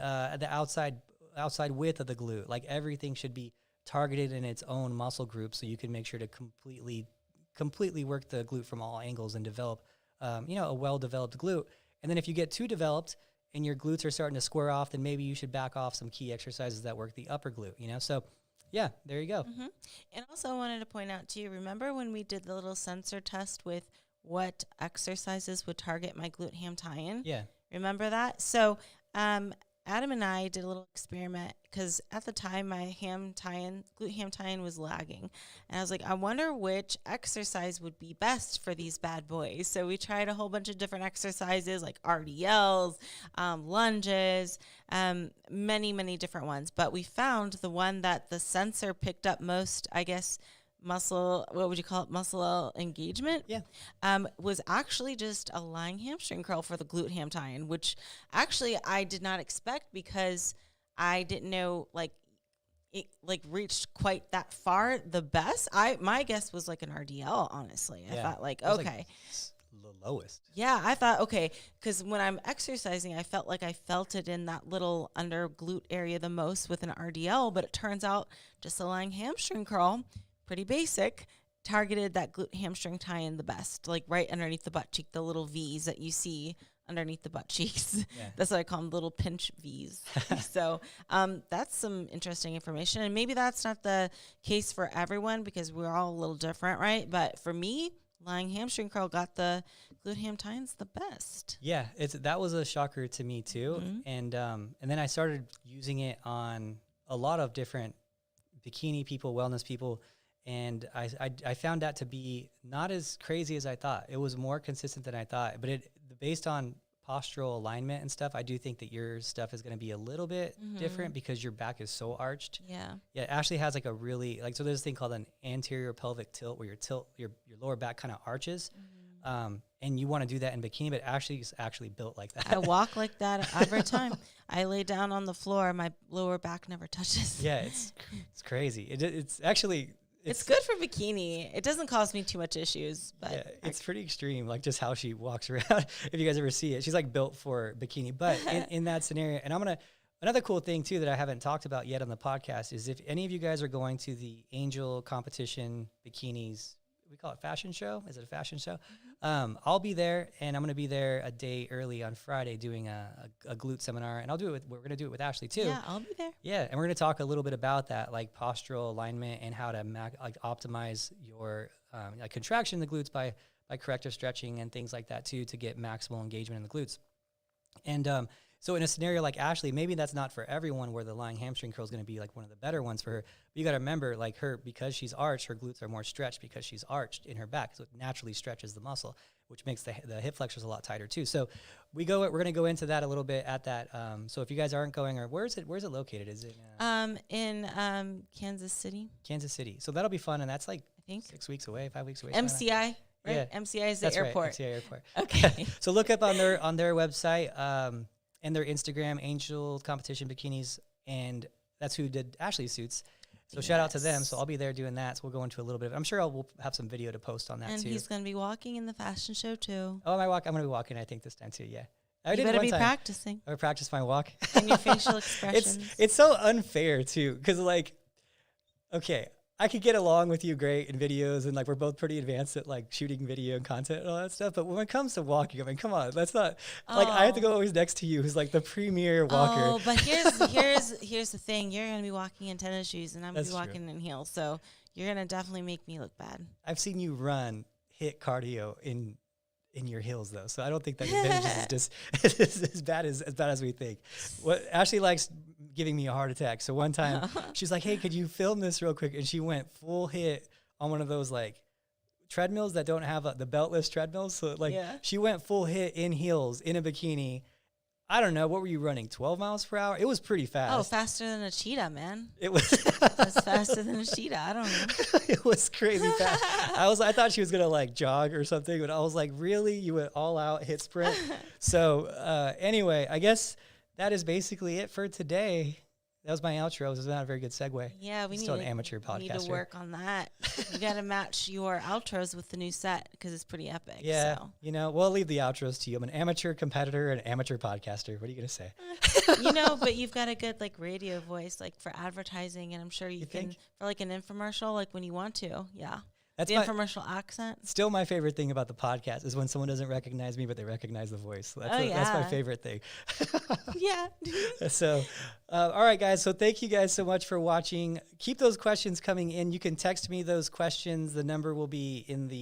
[SPEAKER 2] outside width of the glute. Like everything should be targeted in its own muscle group, so you can make sure to completely work the glute from all angles and develop, a well-developed glute. And then if you get too developed and your glutes are starting to square off, then maybe you should back off some key exercises that work the upper glute. So yeah, there you go.
[SPEAKER 3] Mm-hmm. And also I wanted to point out to you, remember when we did the little sensor test with what exercises would target my glute ham tie-in?
[SPEAKER 2] Yeah.
[SPEAKER 3] Remember that? So Adam and I did a little experiment because at the time my glute ham tie-in was lagging. And I was like, I wonder which exercise would be best for these bad boys. So we tried a whole bunch of different exercises like RDLs, lunges, many, many different ones. But we found the one that the sensor picked up most muscle, what would you call it? Muscle engagement.
[SPEAKER 2] Yeah.
[SPEAKER 3] Was actually just a lying hamstring curl for the glute ham tie-in, which actually I did not expect because I didn't know it reached quite that far. The best, my guess was like an RDL. Honestly, I thought
[SPEAKER 2] It was,
[SPEAKER 3] okay,
[SPEAKER 2] the lowest.
[SPEAKER 3] yeah, I thought okay, because when I'm exercising, I felt like I felt it in that little under glute area the most with an RDL, but it turns out just a lying hamstring curl, pretty basic, targeted that glute hamstring tie-in the best, like right underneath the butt cheek, the little V's that you see underneath the butt cheeks.
[SPEAKER 2] Yeah.
[SPEAKER 3] That's what I call them, little pinch V's. So that's some interesting information. And maybe that's not the case for everyone because we're all a little different, right? But for me, lying hamstring curl got the glute ham tie-ins the best.
[SPEAKER 2] Yeah, that was a shocker to me too.
[SPEAKER 3] Mm-hmm.
[SPEAKER 2] And then I started using it on a lot of different bikini people, wellness people. And I found that to be not as crazy as I thought. It was more consistent than I thought. But based on postural alignment and stuff, I do think that your stuff is going to be a little bit different because your back is so arched.
[SPEAKER 3] Yeah.
[SPEAKER 2] Yeah, Ashley has like a really so there's this thing called an anterior pelvic tilt where your lower back kind of arches. And you want to do that in bikini, but Ashley is actually built like that.
[SPEAKER 3] I walk like that every time. I lay down on the floor, my lower back never touches.
[SPEAKER 2] Yeah, it's crazy. It's actually
[SPEAKER 3] it's good for bikini. It doesn't cause me too much issues, but
[SPEAKER 2] yeah, it's pretty extreme, like just how she walks around. If you guys ever see it, she's like built for bikini. But in that scenario, and another cool thing too that I haven't talked about yet on the podcast is if any of you guys are going to the Angel competition bikinis, we call it fashion show. Is it a fashion show? I'll be there, and I'm going to be there a day early on Friday doing a glute seminar, and we're going to do it with Ashley too.
[SPEAKER 3] yeah, I'll be there.
[SPEAKER 2] Yeah, and we're going to talk a little bit about that, like postural alignment and how to optimize your contraction in the glutes by corrective stretching and things like that too to get maximal engagement in the glutes. And so in a scenario like Ashley, maybe that's not for everyone where the lying hamstring curl is going to be like one of the better ones for her. But you got to remember, like because she's arched, her glutes are more stretched because she's arched in her back. So it naturally stretches the muscle, which makes the hip flexors a lot tighter too. So we're going to go into that a little bit at that. So if you guys aren't going, or where's it located? Is it
[SPEAKER 3] in Kansas City?
[SPEAKER 2] Kansas City. So that'll be fun. And that's like
[SPEAKER 3] I think
[SPEAKER 2] 6 weeks away, 5 weeks away.
[SPEAKER 3] MCI, right?
[SPEAKER 2] Yeah.
[SPEAKER 3] MCI is the
[SPEAKER 2] That's
[SPEAKER 3] airport.
[SPEAKER 2] Right, MCI airport.
[SPEAKER 3] Okay.
[SPEAKER 2] So look up on their website and their Instagram, Angel Competition Bikinis, and that's who did Ashley's suits. So shout out to them. So I'll be there doing that. So we'll go into a little bit. I'm sure we'll have some video to post on that
[SPEAKER 3] and
[SPEAKER 2] too.
[SPEAKER 3] he's going to be walking in the fashion show too.
[SPEAKER 2] Oh, I'm going to be walking, I think, this time too. Yeah. I
[SPEAKER 3] You
[SPEAKER 2] did
[SPEAKER 3] better
[SPEAKER 2] one
[SPEAKER 3] be
[SPEAKER 2] time.
[SPEAKER 3] practicing.
[SPEAKER 2] I practice my walk.
[SPEAKER 3] And your facial expressions.
[SPEAKER 2] It's so unfair too, because okay, I could get along with you great in videos, and like we're both pretty advanced at like shooting video and content and all that stuff. But when it comes to walking, I mean, come on, that's not like I have to go always next to you, who's like the premier walker.
[SPEAKER 3] Oh, but here's the thing: you're gonna be walking in tennis shoes, and I'm gonna be
[SPEAKER 2] That's
[SPEAKER 3] walking in heels. So you're gonna definitely make me look bad.
[SPEAKER 2] I've seen you hit cardio in your heels though, so I don't think that advantage is just as bad as we think. What Ashley likes giving me a heart attack. So one time she's like, "Hey, could you film this real quick?" And she went full hit on one of those like treadmills that don't have the beltless treadmills. So she went full hit in heels in a bikini. I don't know, what were you running? 12 miles per hour? It was pretty fast.
[SPEAKER 3] Oh, faster than a cheetah, man.
[SPEAKER 2] It was
[SPEAKER 3] That's faster than a cheetah. I don't know.
[SPEAKER 2] It was crazy fast. I thought she was gonna like jog or something, but I was like, really? You went all out, hit sprint? So anyway, I guess that is basically it for today. That was my outro. This is not a very good segue.
[SPEAKER 3] Yeah, we need
[SPEAKER 2] still an amateur podcaster.
[SPEAKER 3] We need to work on that. You got to match your outros with the new set because it's pretty epic.
[SPEAKER 2] Yeah,
[SPEAKER 3] so.
[SPEAKER 2] We'll leave the outros to you. I'm an amateur competitor and amateur podcaster. What are you gonna say?
[SPEAKER 3] But you've got a good like radio voice, like for advertising, and I'm sure you can
[SPEAKER 2] think?
[SPEAKER 3] for like an infomercial, like when you want to. Yeah,
[SPEAKER 2] That's
[SPEAKER 3] the infomercial accent.
[SPEAKER 2] Still, my favorite thing about the podcast is when someone doesn't recognize me, but they recognize the voice. That's my favorite thing.
[SPEAKER 3] Yeah.
[SPEAKER 2] So, all right, guys. So thank you guys so much for watching. Keep those questions coming in. You can text me those questions. The number will be in the